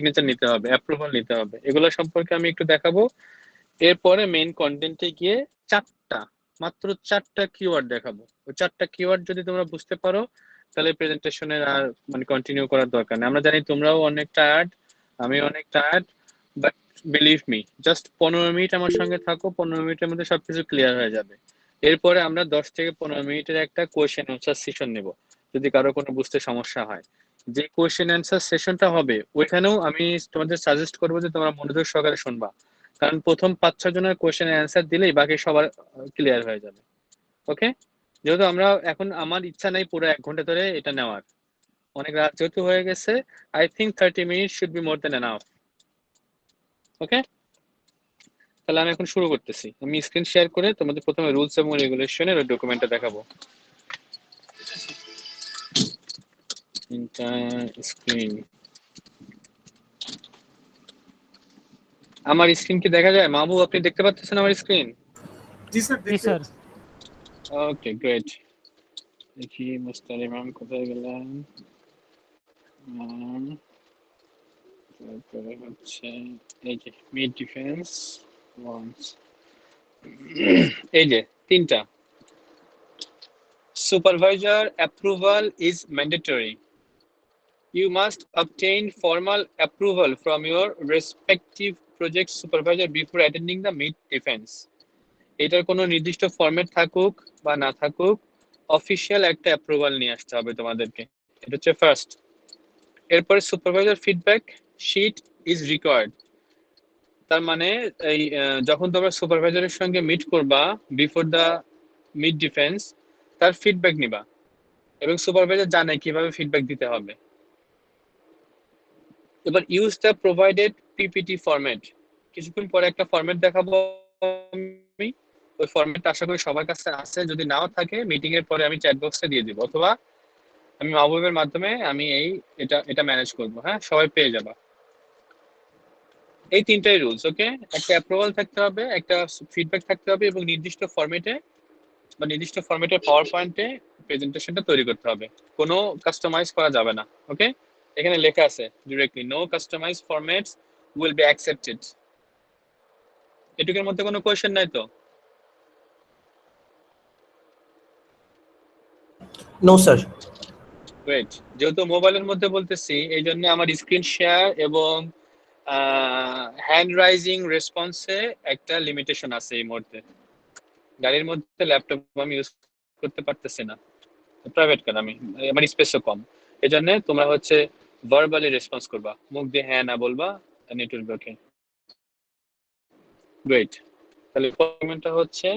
Signature নিতে হবে, approval নিতে হবে, এগুলো সম্পর্কে আমি একটু দেখাবো। এরপরে মেইন কন্টেন্টে গিয়ে মাত্র চারটা কিওয়ার্ড দেখাবো। ওই চারটা কিওয়ার্ড যদি তোমরা বুঝতে পারো তাহলে প্রেজেন্টেশনের আর মানে কন্টিনিউ করার দরকার নেই। আমরা জানি তোমরাও অনেক টায়ার্ড, আমি অনেক tired, but believe me, just 15 minute আমার সঙ্গে থাকো, 15 মিনিটের মধ্যে সবকিছু ক্লিয়ার হয়ে যাবে। এরপরে আমরা 10 থেকে 15 মিনিটের একটা কোয়েশ্চেন আনসার সেশন নেব যদি কারো কোনো বুঝতে সমস্যা হয়। যে কোয়েশ্চেন অ্যান্সার সেশনটা হবে ওইখানেও আমি তোমাদের সাজেস্ট করবো যে তোমরা মনোযোগ সহকারে শুনবা, কারণ প্রথম 5-6 জনের কোয়েশ্চেন অ্যান্সার দিলেই বাকি সবার ক্লিয়ার হয়ে যাবে। ওকে, যেহেতু আমরা এখন আমার ইচ্ছা নাই পুরো 1 ঘন্টা ধরে এটা নেওয়ার, অনেক রাত যেহেতু হয়ে গেছে, I think 30 minute should be more then enough. Okay, তাহলে আমি এখন শুরু করতেছি। আমি স্ক্রিন শেয়ার করে তোমাদের প্রথমে রুলস এবং রেগুলেশনের ওই ডকুমেন্টটা দেখাবো। স্ক্রিন, আমার স্ক্রিন কি দেখা যায় মাহবুব? আপনি দেখতে পাচ্ছেন আমার স্ক্রিন? জি স্যার, জি স্যার। Okay great. দেখি মুস্তারি ম্যাম কোথায় গেলেন। তারপরে হচ্ছে এই যে মিড ডিফেন্স ওয়ান্স, এই যে তিনটা। Supervisor approval is mandatory. You must obtain formal approval from your respective project supervisor before attending the mid defense. এটার কোনো নির্দিষ্ট ফরম্যাট থাকুক বা না থাকুক, অফিসিয়াল একটা অ্যাপ্রুভাল নিয়ে আসতে হবে তোমাদেরকে। এটা হচ্ছে ফার্স্ট। এরপরে supervisor feedback sheet is required. তার মানে এই যখন তোমরা সুপারভাইজারের সঙ্গে মিট করবা বিফোর দ্য মিড ডিফেন্স, তার ফিডব্যাক নিবা এবং সুপারভাইজার জানে কিভাবে ফিডব্যাক দিতে হবে। এবার use the provided PPT format. কিছুক্ষণ পরে একটা ফরম্যাট দেখাবো আমি, ওই ফরম্যাটটা আশা করি সবার কাছে আছে, যদি নাও থাকে মিটিং এর পরে আমি চ্যাট বক্সে দিয়ে দিব, অথবা আমি মাহবুবের মাধ্যমে আমি এটা ম্যানেজ করব। হ্যাঁ, সবাই পেয়ে যাবা। এই তিনটাই রুলস। ওকে, একটা অ্যাপ্রুভাল থাকতে হবে, একটা ফিডব্যাক থাকতে হবে এবং নির্দিষ্ট ফরম্যাটে বা নির্দিষ্ট ফরম্যাটের পাওয়ার পয়েন্টে প্রেজেন্টেশনটা তৈরি করতে হবে, কোনো কাস্টমাইজ করা যাবে না। ওকে, এখানে লেখা আছে directly no customize formats will be accepted. এটুকুর মধ্যে কোনো কোয়েশ্চেন নাই তো? No sir. গ্রেট। যেহেতু মোবাইলের মধ্যে বলতেছি এই জন্য আমার স্ক্রিন শেয়ার এবং হ্যান্ড রাইজিং রেসপন্সে একটা লিমিটেশন আছে এই মুহূর্তে। গাড়ির মধ্যে ল্যাপটপ আমি ইউজ করতে পারতেছি না, প্রাইভেট কার, আমি আমার স্পেসও কম, এই জন্য তোমরা হচ্ছে ভার্বালি রেসপন্স করবা, মুখ দিয়ে হ্যাঁ না বলবা, নেটওয়ার্ক ওকে। গ্রেট। তাহলে কমেন্টটা হচ্ছে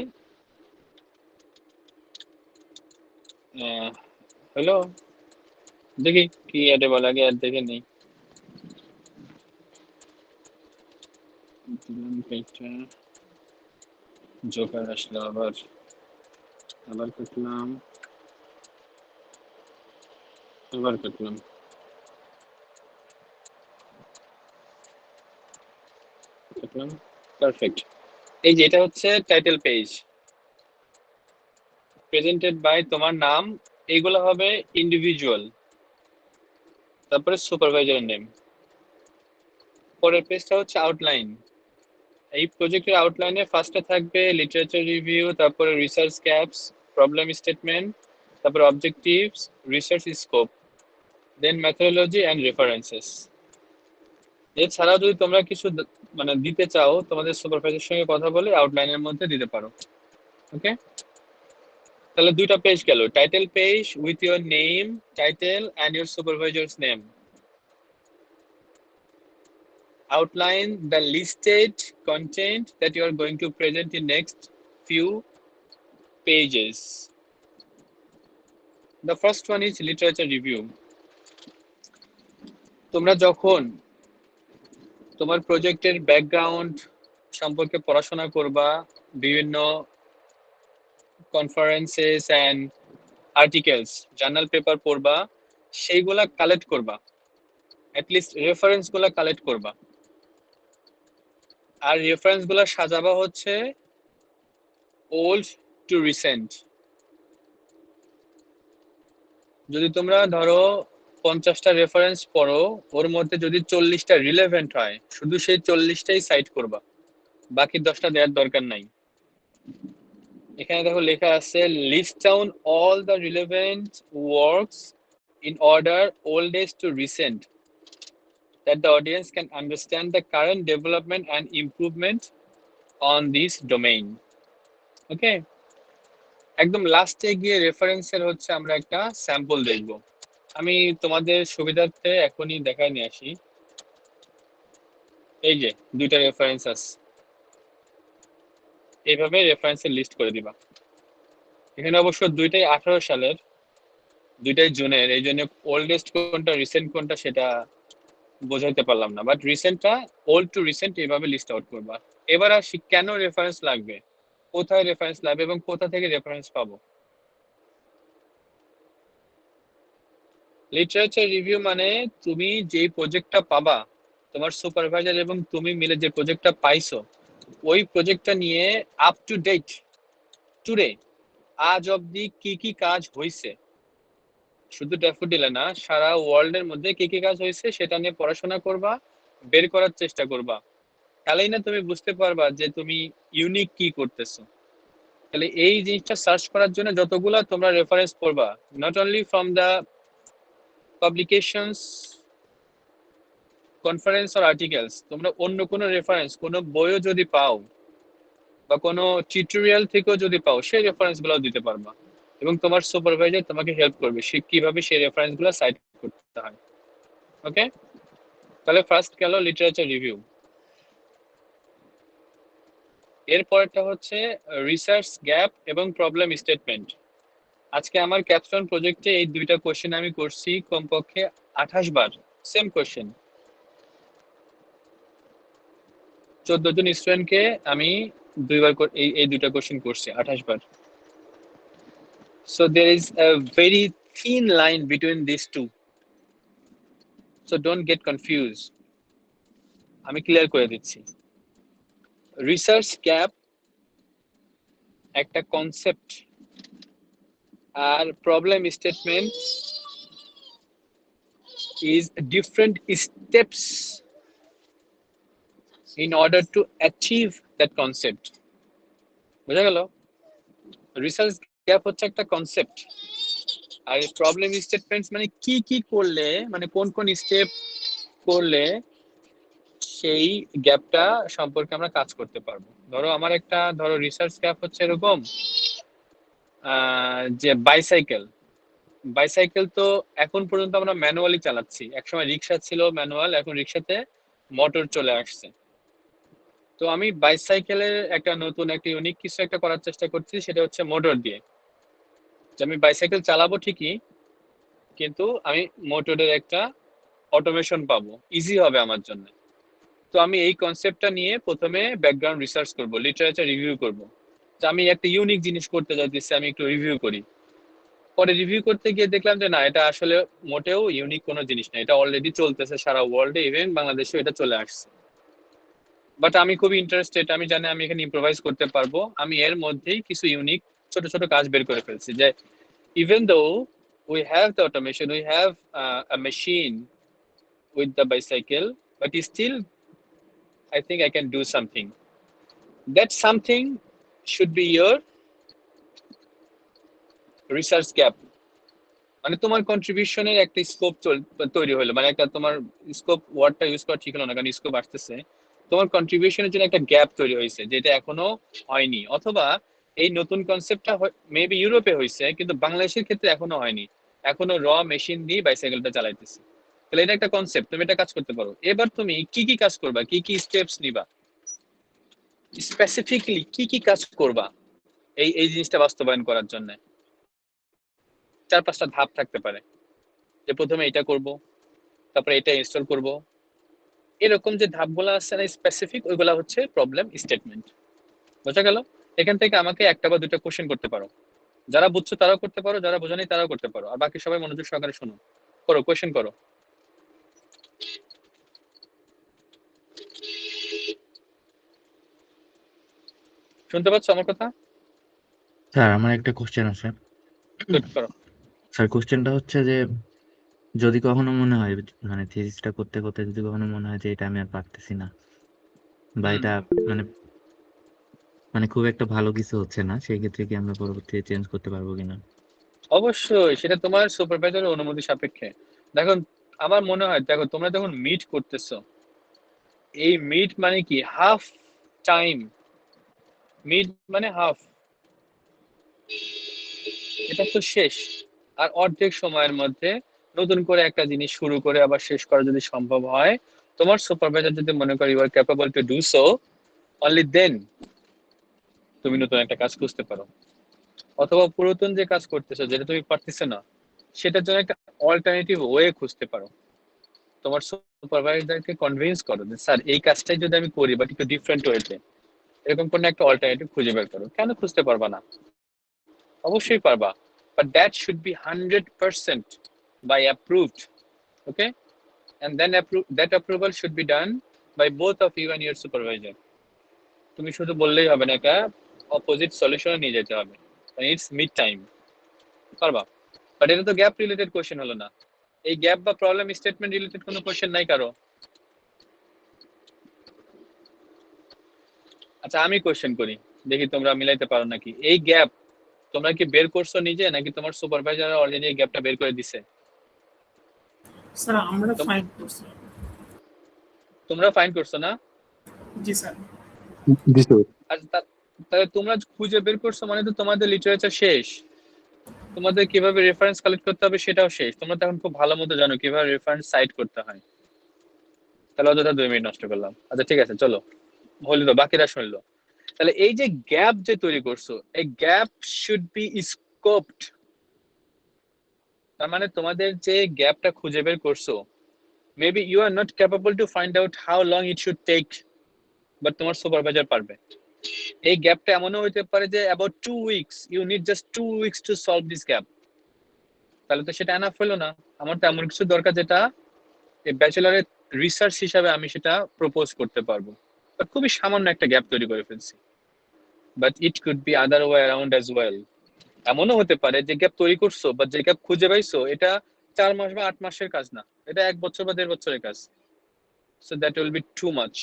হ্যালো, দেখি কি অ্যাডে বলা, আগে অ্যাড দেখে নেই। জোকার আসলো আবার কাটলাম, পারফেক্ট। এই যে এটা হচ্ছে টাইটেল পেজ, প্রেজেন্টেড বাই তোমার নাম, এইগুলো হবে ইন্ডিভিজুয়াল, তারপরে সুপারভাইজারের নেম। পরের পেজটা হচ্ছে আউটলাইন। এই প্রজেক্টের আউটলাইনে ফার্স্টে থাকবে লিটারেচার রিভিউ, তারপরে রিসার্চ গ্যাপস, প্রবলেম স্টেটমেন্ট, তারপরে objectives, research scope, then methodology and references. এছাড়াও যদি তোমরা কিছু মানে দিতে চাও তোমাদের সুপারভাইজারের সঙ্গে কথা বলে আউটলাইনের মধ্যে দিতে পারো। ওকে, তাহলে দুইটা পেজ গেল, title page with your name, title and your supervisor's name. Outline the listed content that you are going to present in next few pages. The first one is literature review. তোমরা যখন তোমার প্রজেক্টের background সম্পর্কে পড়াশোনা করবা, বিভিন্ন conferences and articles, journal paper পড়বা, সেইগুলা কালেক্ট করবা, অ্যাটলিস্ট রেফারেন্স গুলা কালেক্ট করবা। আর রেফারেন্স গুলা সাজাবা হচ্ছে ওল্ড টু রিসেন্ট। যদি তোমরা ধরো 50টা রেফারেন্স পড়ো, ওর মধ্যে যদি 40টা রিলেভেন্ট হয়, শুধু সেই 40টাই সাইট করবা, বাকি 10টা দেওয়ার দরকার নাই। এখানে দেখো লেখা আছে list down all the relevant works in order oldest to recent, that the audience can understand the current development and improvement on this domain. Okay, একদম লাস্টে গিয়ে রেফারেন্সের হচ্ছে আমরা একটা স্যাম্পল দেখব। আমি তোমাদের সুবিধার্থে এখনই দেখাই নিয়ে আসি। এই যে দুইটা রেফারেন্স আছে, এইভাবে রেফারেন্সের লিস্ট করে দিবা। এখানে অবশ্য দুইটাই 18 সালের, দুইটাই জুনের, এই জন্য ওল্ডেস্ট কোনটা রিসেন্ট কোনটা সেটা বোঝাইতে পারলাম না, বাট রিসেন্টটা ওল্ড টু রিসেন্ট এইভাবে লিস্ট আউট করবা। এবার আসি কেন রেফারেন্স লাগবে, কোথায় রেফারেন্স লাগবে এবং কোথা থেকে রেফারেন্স পাবো। লিটারেচার রিভিউ মানে তুমি যেই প্রজেক্টটা পাবা, তোমার সুপারভাইজার এবং তুমি মিলে যে প্রজেক্টটা পাইছো, ওই প্রজেক্টটা নিয়ে আপ টু ডেট টুডে আজ অব্দি কি কি কাজ হয়েছে, শুধু ড্যাফোডিলে না, সারা ওয়ার্ল্ডের মধ্যে কি কি কাজ হয়েছে সেটা নিয়ে পড়াশোনা করবা, বের করার চেষ্টা করবা। তাহলেই না তুমি বুঝতে পারবা যে তুমি ইউনিক কি করতেছো। তাহলে এই জিনিসটা সার্চ করার জন্য যতগুলা তোমরা রেফারেন্স করবা, not only from the publications, conference আর আর্টিকেলস, তোমরা অন্য কোনো রেফারেন্স, কোনো বইও যদি পাও বা কোনো টিউটোরিয়াল থেকেও যদি পাও, সেই রেফারেন্স গুলো দিতে পারবা এবং তোমার সুপারভাইজার তোমাকে হেল্প করবে সে কিভাবে সেই রেফারেন্স গুলো সাইট করতে হয়। ওকে, তাহলে ফার্স্ট গেল লিটারেচার রিভিউ। এরপরটা হচ্ছে রিসার্চ গ্যাপ এবং প্রবলেম স্টেটমেন্ট। আজকে আমার ক্যাপস্টোন প্রজেক্টে এই দুইটা কোশ্চেন আমি করছি কমপক্ষে 28 বার, সেম কোশ্চেন। 14 জন স্টুডেন্টকে আমি দুইবার এই দুইটা কোশ্চেন করছি 28 বার। So there is a very thin line between these two, so don't get confused. আমি ক্লিয়ার করে দিচ্ছি। রিসার্চ গ্যাপ একটা কনসেপ্ট, আর problem statement is different steps in order to achieve that concept. বুঝা গেল? রিসার্চ গ্যাপ হচ্ছে একটা concept, আর প্রবলেম স্টেটমেন্টস মানে কি কি করলে, মানে কোন কোন স্টেপ করলে সেই গ্যাপটা সম্পর্কে আমরা কাজ করতে পারবো। ধরো আমার একটা রিসার্চ গ্যাপ হচ্ছে এরকম যে বাইসাইকেল, বাইসাইকেল তো এখন পর্যন্ত আমরা ম্যানুয়ালি চালাচ্ছি, একসময় রিক্সা ছিল ম্যানুয়াল, এখন রিক্সাতে মোটর চলে আসছে। তো আমি বাইসাইকেলের একটা নতুন একটা ইউনিক কিছু একটা করার চেষ্টা করছি, সেটা হচ্ছে মোটর দিয়ে। যে আমি বাইসাইকেল চালাবো ঠিকই, কিন্তু আমি মোটরের একটা অটোমেশন পাবো, ইজি হবে আমার জন্য। তো আমি এই কনসেপ্টটা নিয়ে প্রথমে ব্যাকগ্রাউন্ড রিসার্চ করব, লিটারেচার রিভিউ করব, যে আমি একটা ইউনিক জিনিস করতে যাচ্ছি, আমি একটু রিভিউ করি। পরে রিভিউ করতে গিয়ে দেখলাম যে না, এটা আসলে মোটেও ইউনিক কোনো জিনিস না, এটা অলরেডি চলতেছে সারা ওয়ার্ল্ডে, ইভেন বাংলাদেশেও এটা চলে আসছে। বাট আমি খুবই ইন্টারেস্টেড, আমি জানি আমি এখানে ইম্প্রোভাইজ করতে পারবো। আমি এর মধ্যেই কিছু ইউনিক ছোট ছোট কাজ বের করে ফেলছি, যে even though we have the automation, we have a machine with the bicycle, but still I think I can do something. That something should be your research gap. মানে তোমার কন্ট্রিবিউশনের একটা স্কোপ তৈরি হলো, মানে একটা তোমার স্কোপ, ওয়ার্ডটা ইউজ করা ঠিক হলো না কারণ স্কোপ আসতেছে। তোমার কন্ট্রিবিউশনের জন্য একটা গ্যাপ তৈরি হয়েছে, যেটা এখনো হয়নি, অথবা এই নতুন কনসেপ্টটা মেবি ইউরোপে হয়েছে কিন্তু বাংলাদেশের ক্ষেত্রে এখনো হয়নি, এখনো র মেশিন দিয়ে বাইসাইকেলটা চালাইতেছে। তাহলে এটা একটা কনসেপ্ট, তুমি এটা কাজ করতে পারো। এবার তুমি কি কি কাজ করবা, কি কি স্টেপস নিবা, স্পেসিফিকলি কি কি কাজ করবা এই এই জিনিসটা বাস্তবায়ন করার জন্য। 4-5টা ধাপ থাকতে পারে, যে প্রথমে এটা করব, তারপরে এটা ইনস্টল করব, এরকম যে ধাপগুলো আছে না স্পেসিফিক, ওইগুলা হচ্ছে প্রবলেম স্টেটমেন্ট। বোঝা গেল? এখান থেকে আমাকে একটা বা দুটো কোশ্চেন করতে পারো, যারা বুঝছো তারাও করতে পারো, যারা বোঝো নাই তারাও করতে পারো, আর বাকি সবাই মনোযোগ সহকারে শোনো, করো কোশ্চেন করো। শুনতে পাচ্ছ আমার কথা? স্যার আমার একটা কোশ্চেন আছে। গুড, করো। স্যার কোশ্চেনটা হচ্ছে যে যদি কখনো মনে হয় মানে থিসিসটা করতে করতে যদি কখনো মনে হয় যে এটা আমি আর পারতেছি না, বা হুম, এটা মানে মানে খুব একটা ভালো কিছু হচ্ছে না, সেই ক্ষেত্রে কি আমরা পরবর্তীতে চেঞ্জ করতে পারবো কিনা? অবশ্যই সেটা তোমার সুপারভাইজারের অনুমতি সাপেক্ষে। দেখো আমার মনে হয়, দেখো তোমরা যখন মিট করতেছো, এই মিট মানে কি, হাফ টাইম, মিড মানে হাফ, এটা তো শেষ। আর অর্ধেক সময়ের মধ্যে নতুন করে একটা জিনিস শুরু করে আবার শেষ করা যদি সম্ভব হয়, তোমার সুপারভাইজার যদি মনে করে you are capable to do so, only then তুমি নতুন একটা কাজ খুঁজতে পারো। অথবা পুরাতন যে কাজ করতেছো যেটা তুমি পারতেছো না, সেটার জন্য একটা অল্টারনেটিভ ওয়ে খুঁজতে পারো। তোমার সুপারভাইজারকে কনভিন্স করো যে স্যার এই কাজটাই যদি আমি করি বাট একটু ডিফারেন্ট ওয়েতে, এরকম কোনো একটা অল্টারনেটিভ খুঁজে বের করো। কেন খুঁজতে পারবা না? অবশ্যই পারবা, but that should B 100% by approved. Okay, and then that approval should be done by both of you and your supervisor. তুমি শুধু বললেই হবে না, একটা অপোজিট সলিউশনে নিয়ে যেতে হবে। ইটস মিড টাইম, পারবা। বাট এটা তো গ্যাপ রিলেটেড কোশ্চেন হলো না। এই গ্যাপ বা প্রবলেম স্টেটমেন্ট রিলেটেড কোনো কোশ্চেন নাই কারো? আচ্ছা আমি কোশ্চেন করি, দেখি তোমরা মিলাইতে পারো নাকি। এই গ্যাপ তোমরা কি বের করছো নিজে, নাকি তোমার সুপারভাইজার অলরেডি এই গ্যাপটা বের করে দিছে? স্যার আমরা তোম- ফাইন করছি। তোমরা ফাইন করছো না? জি স্যার। জি স্যার। আচ্ছা তাহলে তোমরা খুঁজে বের করছো মানে তো তোমাদের লিটারেচার শেষ। তোমাদের কিভাবে রেফারেন্স কালেক্ট করতে হবে সেটাও শেষ। তোমরা তো এখন খুব ভালো মতো জানো কিভাবে রেফারেন্স সাইট করতে হয়। তাহলে অযথা 2 মিনিট নষ্ট করলাম। আচ্ছা ঠিক আছে, চলো হলো, বাকিরা শুনলো। তাহলে এই যে গ্যাপ যে তৈরি করছো, এই গ্যাপ শুড বি স্কোপড। তার মানে তোমাদের যে গ্যাপটা খুঁজে বের করছো, maybe you are not capable to find out how long it should take, but তোমার সুপারভাইজার পারবে। এই গ্যাপটা এমনও হইতে পারে যে about 2 weeks, you need just 2 weeks to solve this gap. তাহলে তো সেটা এনাফ হলো না। আমার তো এমন কিছু দরকার যেটা এই ব্যাচেলারের রিসার্চ হিসাবে আমি সেটা প্রপোজ করতে পারবো। বাট খুবই সামান্য একটা গ্যাপ তৈরি করে ফেলছি। But it could be other way around as well. এমনও হতে পারে যে গ্যাপ তৈরি করছো বা যে গ্যাপ খুঁজে পাইছো, এটা 4 মাস বা 8 মাসের কাজ না, এটা 1 বছর বা 1.5 বছরের কাজ। So that will be too much.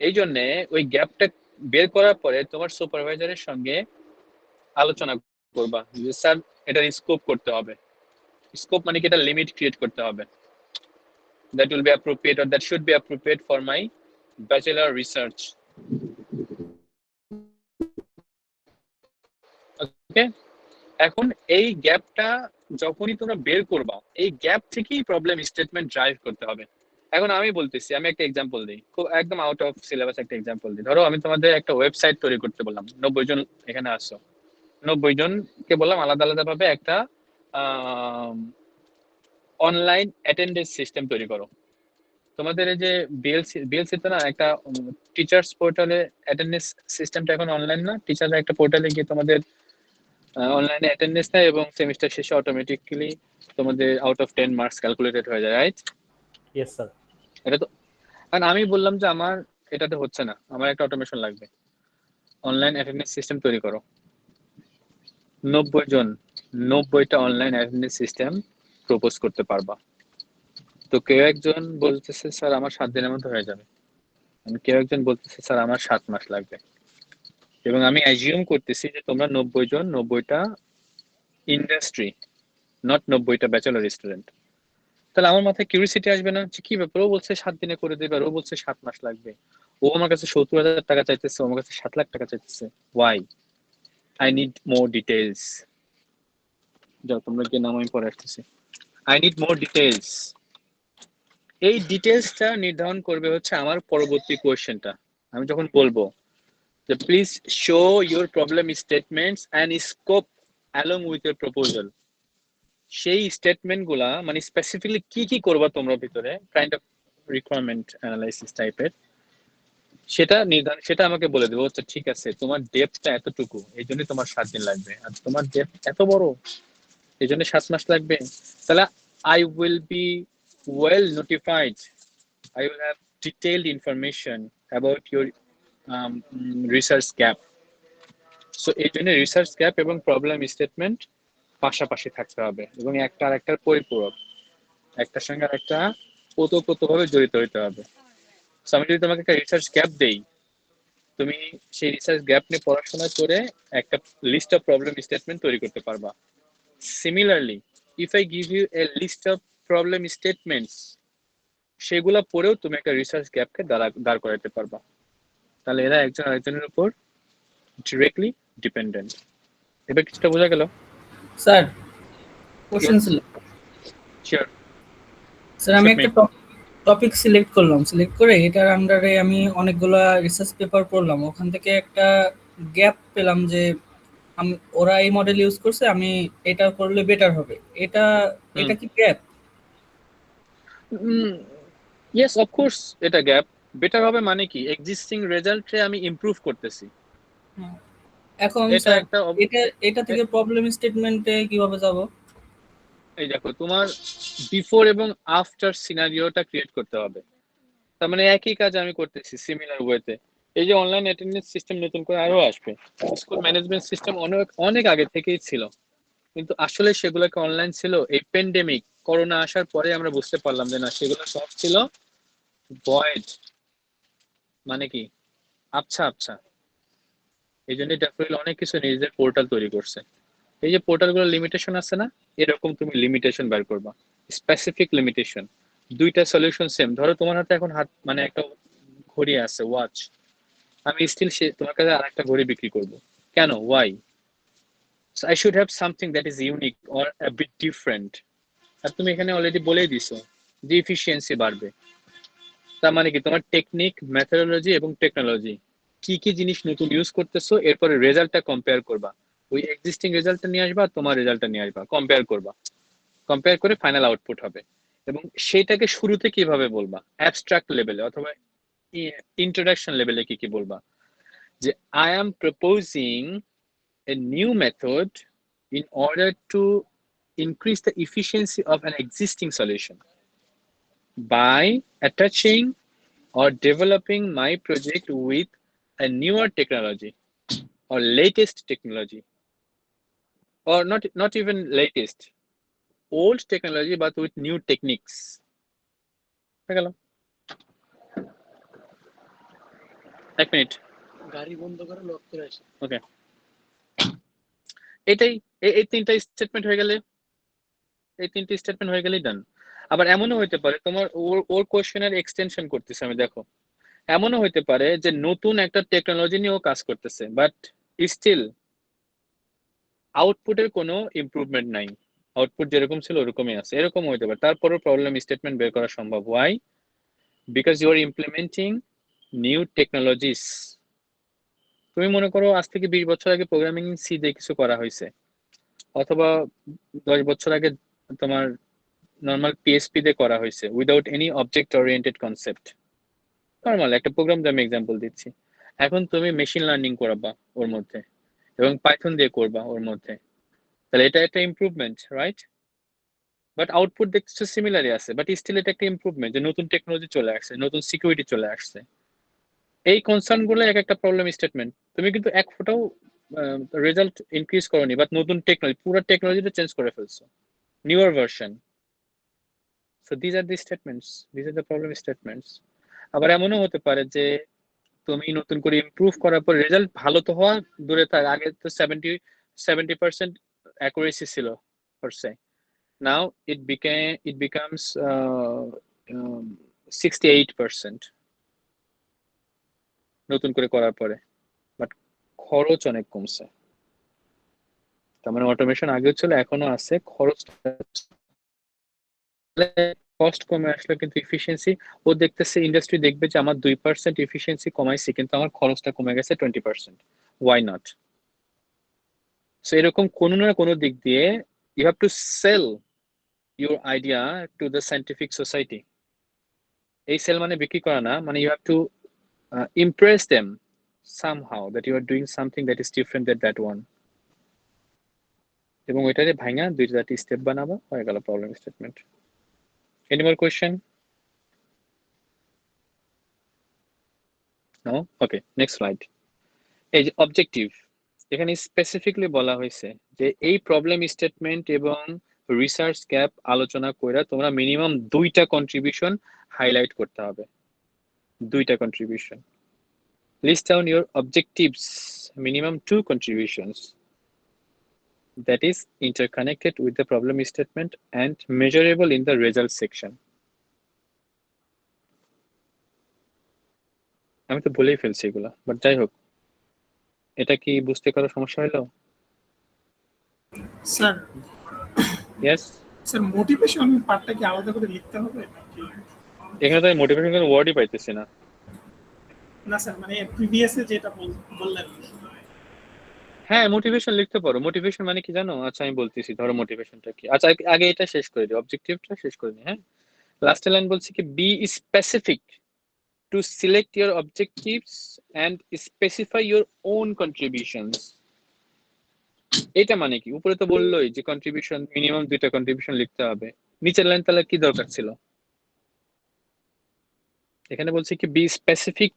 এই জন্যে ওই গ্যাপটা বের করার পরে তোমার সুপারভাইজারের সঙ্গে আলোচনা করবা যে স্যার এটার স্কোপ করতে হবে। স্কোপ মানে কি, এটা লিমিট ক্রিয়েট করতে হবে। That will be appropriate, or that should be appropriate for my bachelor research. ওকে, এখন এই গ্যাপটা যখনই তোমরা বের করবা, এই গ্যাপ থেকেই প্রবলেম স্টেটমেন্ট ড্রাইভ করতে হবে। এখন আমি বলতেছি, আমি একটা এক্সাম্পল দিই, খুব একদম আউট অফ সিলেবাস একটা এক্সাম্পল দিই। ধরো আমি তোমাদের একটা ওয়েবসাইট তৈরি করতে বললাম, 90 জন এখানে আসছো, 90 জনকে বললাম আলাদা আলাদা ভাবে একটা অনলাইন অ্যাটেন্ডেন্স সিস্টেম তৈরি করো। তোমাদের এই যে বিএলসি তো না, একটা টিচার্স পোর্টালে অ্যাটেন্ডেন্স সিস্টেমটা এখন অনলাইন না, টিচাররা একটা পোর্টালে গিয়ে তোমাদের অনলাইনে অ্যাটেন্ডেন্স নেয় এবং সেমিস্টার শেষে অটোমেটিক্যালি তোমাদের আউট অফ 10 মার্কস ক্যালকুলেটেড হয়ে যায়, রাইট? Yes sir. এটা তো, কারণ আমি বললাম যে আমার এটাতে হচ্ছে না, আমার একটা অটোমেশন লাগবে। অনলাইন অ্যাটেন্ডেন্স সিস্টেম তৈরি করো। 90 জন, 90টা অনলাইন অ্যাটেন্ডেন্স সিস্টেম প্রপোজ করতে পারবা। তো কেউ একজন বলতেছে স্যার আমার 7 দিনের মধ্যে হয়ে যাবে, কেউ একজন বলতেছে স্যার আমার 7 মাস লাগবে। এবং আমি অ্যাজিউম করতেছি যে তোমরা 90 জন 90টা ইন্ডাস্ট্রি, নট 90টা ব্যাচেলর স্টুডেন্ট। তাহলে আমার মাথায় কিউরিসিটি আসবে না যে কি ব্যাপার, ও বলছে 7 দিনে করে দেবে আর ও বলছে 7 মাস লাগবে, ও আমার কাছে 70,000 টাকা চাইতেছে, ও আমার কাছে 7 লাখ টাকা চাইতেছে, why? I need more details. যাও তোমরা গিয়ে নাম, আমি পরে আসতেছি। I need more details. এই ডিটেলসটা নির্ধারণ করবে হচ্ছে আমার পরবর্তী কোয়েশ্চেনটা। আমি যখন বলবো যে please show your problem statements and scope along with your proposal, সেই স্টেটমেন্ট গুলা মানে স্পেসিফিকলি কি কি করবা তোমরা ভিতরে, কাইন্ড অফ রিকোয়ারমেন্ট অ্যানালাইসিস টাইপের, সেটা নির্ধারণ, সেটা আমাকে বলে দেবো। আচ্ছা ঠিক আছে, তোমার ডেপথটা এতটুকু, এই জন্য তোমার 7 দিন লাগবে, আর তোমার ডেপথ এত বড়, এই জন্য 7 মাস লাগবে। তাহলে I will be well notified, I will have detailed information about your research gap. So এই জন্য রিসার্চ গ্যাপ এবং প্রবলেম স্টেটমেন্ট পাশাপাশি থাকতে হবে এবং একটা আর একটার পরিপূরক। একটার সঙ্গে আরেকটা ওতপ্রোতভাবে জড়িত হইতে হবে। So, আমি যদি তোমাকে একটা রিসার্চ গ্যাপ দেই, তুমি সেই রিসার্চ গ্যাপ নিয়ে পড়াশোনা করে একটা লিস্ট অফ প্রবলেম স্টেটমেন্ট তৈরি করতে পারবা। Similarly, if I give you a list of problem statements, সেগুলা পড়েও তুমি একটা রিসার্চ গ্যাপকে দাঁড় করাতে পারবা। তাহলে এরা একজন আরেকজনের উপর ডিরেক্টলি ডিপেন্ডেন্ট। এবার কিছুটা বোঝা গেল? স্যার কোশ্চেন ছিল শিওর। স্যার আমি Shoot me. একটা টপিক সিলেক্ট করলাম, সিলেক্ট করে এটার আন্ডারে আমি অনেকগুলা রিসার্চ পেপার পড়লাম, ওখান থেকে একটা গ্যাপ পেলাম যে ওরা এই মডেল ইউজ করছে, আমি এটা করলে বেটার হবে, এটা এটা কি গ্যাপ? ইয়েস, অফ কোর্স এটা গ্যাপ। বেটার হবে মানে কি, এক্সিস্টিং রেজাল্টে আমি ইমপ্রুভ করতেছি। এখন এটা স্যার একটা এটা থেকে প্রবলেম স্টেটমেন্টে কিভাবে যাব? এই দেখো, তোমার বিফোর এবং আফটার সিনারিওটা ক্রিয়েট করতে হবে। তার মানে একই কাজ আমি করতেছি সিমিলার ওয়েতে। এই যে অনলাইন অ্যাটেন্ডেন্স সিস্টেম নতুন করে আরো আসবে, স্কুল ম্যানেজমেন্ট সিস্টেম অনেক অনেক আগে থেকেই ছিল, কিন্তু আসলে সেগুলোকে অনলাইন ছিল এই প্যান্ডেমিক করোনা আসার পরে আমরা বুঝতে পারলাম যে না, সেগুলো সব ছিল ভয়েড। মানে কি, আচ্ছা আচ্ছা। এই জন্য ডেফিনেটলি অনেক কিছু নিজেদের পোর্টাল তৈরি করছে। এই যে পোর্টালগুলোর লিমিটেশন আছে না, এরকম তুমি লিমিটেশন বের করবা, স্পেসিফিক লিমিটেশন। দুইটা সলিউশন সেম। ধরো তোমার হাতে এখন মানে একটা ঘড়ি আছে, ওয়াচ। আমি স্টিল তোমার কাছে আরেকটা ঘড়ি বিক্রি করব, কেন? Why? So I should have something that is unique or a bit different. আর তুমি এখানে অলরেডি বলেই দিছো যে এফিসিয়েন্সি বাড়বে। তার মানে কি, তোমার টেকনিক, মেথোডোলজি এবং টেকনোলজি কি কি জিনিস নতুন ইউজ করতেছো, এরপরে রেজাল্টটা কম্পেয়ার করবা। ওই এক্সিস্টিং রেজাল্টটা নিয়ে আসবা, তোমার রেজাল্টটা নিয়ে আসবা, কম্পেয়ার করবা। কম্পেয়ার করে ফাইনাল আউটপুট হবে। এবং সেইটাকে শুরুতে কিভাবে বলবা, অ্যাবস্ট্রাক্ট লেভেলে অথবা ইন্ট্রোডাকশন লেভেলে কি কি বলবা, যে I am proposing a new method in order to increase the efficiency of an existing solution by attaching or developing my project with a newer technology or latest technology, or not even latest, old technology but with new techniques. হয়ে গেল। এক minute, গাড়ি বন্ধ করে lock করে আসে। ওকে। এটাই, এই তিনটা স্টেটমেন্ট হয়ে গেলে, এই তিনটি স্টেটমেন্ট হয়ে গেলেই ডান। আবার এমনও হইতে পারে তোমার ওর কোশ্চেনের এক্সটেনশন করতেছে আমি, দেখো এমনও হইতে পারে যে নতুন একটা টেকনোলজি নিয়েও কাজ করতেছে, বাট স্টিল আউটপুটের কোনো ইমপ্রুভমেন্ট নাই, আউটপুট যেরকম ছিল ওরকমই আছে, এরকম হইতে পারে। তারপরও প্রবলেম স্টেটমেন্ট বের করা সম্ভব। Why? Because you are implementing new technologies. তুমি মনে করো আজ থেকে 20 বছর আগে প্রোগ্রামিং সি দিয়ে কিছু করা হয়েছে, অথবা 10 বছর আগে তোমার নর্মাল পিএসপি দিয়ে করা হয়েছে, without any object oriented concept. Normal একটা প্রোগ্রাম দিয়ে আমি এক্সাম্পল দিচ্ছি। এখন তুমি মেশিন লার্নিং করাবা ওর মধ্যে, এবং পাইথন দিয়ে করবা ওর মধ্যে, তাহলে এটা একটা ইমপ্রুভমেন্ট, রাইট? বাট আউটপুট দেখছো সিমিলারই আছে, বাট স্টিল এটা একটা ইমপ্রুভমেন্ট যে নতুন টেকনোলজি চলে আসছে, নতুন সিকিউরিটি চলে আসছে। এই কনসার্ন গুলো এক একটা প্রবলেম স্টেটমেন্ট। তুমি কিন্তু এক ফোটাও রেজাল্ট ইনক্রিজ করোনি, বাট নতুন টেকনোলজি, পুরো টেকনোলজিটা চেঞ্জ করে ফেলছো, newer version. So these are the statements, these are the problem statements. আবার এমনও হতে পারে যে তুমি নতুন করে ইমপ্রুভ করার পর রেজাল্ট ভালো তো হওয়া দূরে থাক, আগে তো 70% অ্যাকুরেসি ছিল per se. Now it becomes 68% নতুন করে করার পরে, বাট খরচ অনেক কমছে। তার মানে অটোমেশন আগেও ছিল, এখনো আছে, খরচ কস্ট কমে আসলে কিন্তু এফিসিয়েন্সি, ও দেখতেছে, ইন্ডাস্ট্রি দেখবে যে আমার 2% এফিসিয়েন্সি কমাইছি, কিন্তু আমার খরচটা কমে গেছে 20%, ওয়াই নট? সো এরকম কোনো না কোনো দিক দিয়ে you have to sell your idea to the scientific society. এই সেল মানে বিক্রি করা না, মানে you have to impress them somehow that you are doing something that is different than that one. এবং ওইটারে ভাঙা দুইটা চারটি স্টেপ বানাবো, হয়ে গেল problem statement. Any more question? No? Okay, next slide. এই যে অবজেক্টিভ, এখানে স্পেসিফিকলি বলা হয়েছে যে এই প্রবলেম স্টেটমেন্ট এবং রিসার্চ গ্যাপ আলোচনা কইরা তোমরা মিনিমাম 2টা কন্ট্রিবিউশন হাইলাইট করতে হবে। 2টা contribution. List down your objectives, minimum 2 contributions that is interconnected with the problem statement and measurable in the result section. আমি তো বলেই ফেলছি এগুলা, বাট যাই হোক, এটা কি বুঝতে কারো সমস্যা হলো? স্যার ইয়েস, স্যার মোটিভেশন পার্টটা কি আলাদা করে লিখতে হবে নাকি? এখানে তো আমি মোটিভেশন কোনো ওয়ার্ডই পাইতেছি না। না স্যার, মানে প্রিভিয়াস এ যেটা বললেন। হ্যাঁ, মোটিভেশন লিখতে পারো। মোটিভেশন মানে কি জানো? আচ্ছা আমি বলতেছি, ধরো মোটিভেশনটা কি। আচ্ছা আগে এটা শেষ করে দিই, অবজেক্টিভটা শেষ করে দিই। হ্যাঁ, লাস্টের লাইন বলছি কি, B specific to select your objectives and specify your own contributions. এটা মানে কি? উপরে তো বললোই যে কন্ট্রিবিউশন মিনিমাম 2টা কন্ট্রিবিউশন লিখতে হবে। নিচের লাইন তাহলে কি দরকার ছিল? এখানে বলছি কি, B specific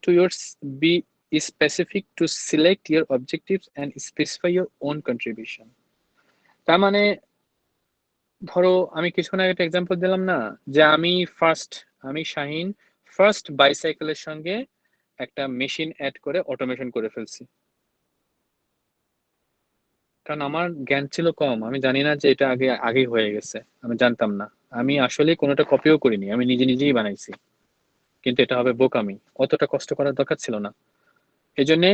to select your objectives and specify your own contribution. তার মানে ধরো আমি কিছুক্ষণ আগে একটা এক্সাম্পল দিলাম না, যে আমি শাহিন ফার্স্ট বাইসাইকেলের সঙ্গে একটা মেশিন অ্যাড করে অটোমেশন করে ফেলছি। কারণ আমার জ্ঞান ছিল কম, আমি জানি না যে এটা আগে হয়ে গেছে, আমি জানতাম না। আমি আসলে কোনোটা কপিও করিনি, আমি নিজেই বানাইছি। কিন্তু এটা হবে বোকামি, অতটা কষ্ট করার দরকার ছিল না। এই জন্য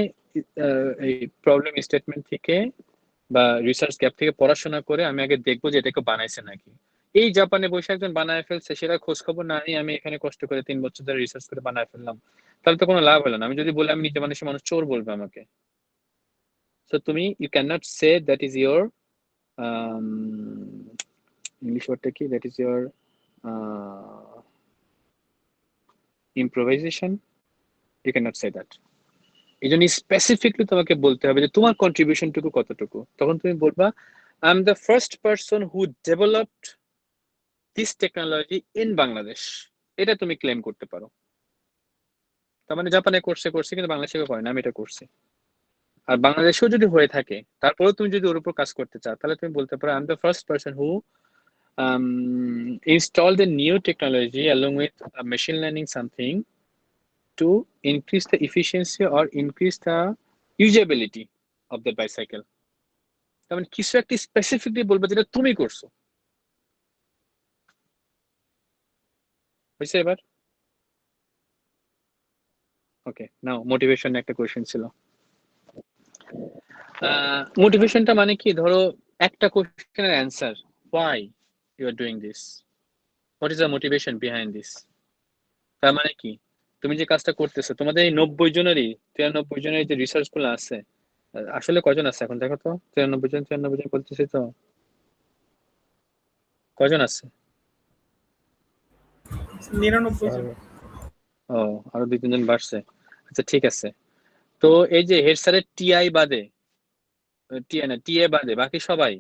এই প্রবলেম স্টেটমেন্ট থেকে বা রিসার্চ গ্যাপ থেকে পড়াশোনা করে আমি আগে দেখবো যে এটাকে বানাইছে নাকি। এই জাপানে বসে একজন বানায় ফেলছে, সেটা খোঁজ খবর না নিয়ে আমি এখানে কষ্ট করে 3 বছর ধরে রিসার্চ করে বানায় ফেললাম, তাহলে তো কোনো লাভ হলো না। আমি যদি বলি আমি নিজে বানাইছি, মানুষ চোর বলবে আমাকে। So you cannot say that is your English ওয়ার্ডটা কি, that is your improvisation, you cannot say that. এই জন্য স্পেসিফিকলি তোমাকে বলতে হবে যে তোমার কন্ট্রিবিউশনটুকু কতটুকু। তখন তুমি বলবা, I am the first person who developed this technology in Bangladesh. এটা তুমি ক্লেম করতে পারো। তার মানে জাপানে করছে কিন্তু বাংলাদেশে করে না, আমি এটা করছি। আর বাংলাদেশেও যদি হয়ে থাকে, তারপরেও তুমি যদি ওর উপর কাজ করতে চাও, তাহলে তুমি বলতে পারো, I am the first person who installed a new technology along with machine learning something to increase the efficiency or increase the usability of the bicycle. তার মানে কিছু একটা স্পেসিফিকলি বলবে যেটা তুমি করছো। হয়েছে এবার? ওকে, নাও মোটিভেশন একটা কোয়েশ্চেন ছিল। মোটিভেশনটা মানে কি, ধরো একটা কোয়েশ্চেনের answer, why you are doing this, what is the motivation behind this। তার মানে কি, তুমি যে কাজটা করতেছো, তোমাদের এই 93 জনেরই যে রিসার্চ গুলো আছে, আসলে কজন আছে এখন দেখো তো? 93 জন বলতেছি তো, কজন আছে? 99 জন। ও, আরো 2-3 জন বাড়ছে। আচ্ছা ঠিক আছে। তো এই যে হেড স্যারের টিএ বাদে বাকি সবাই,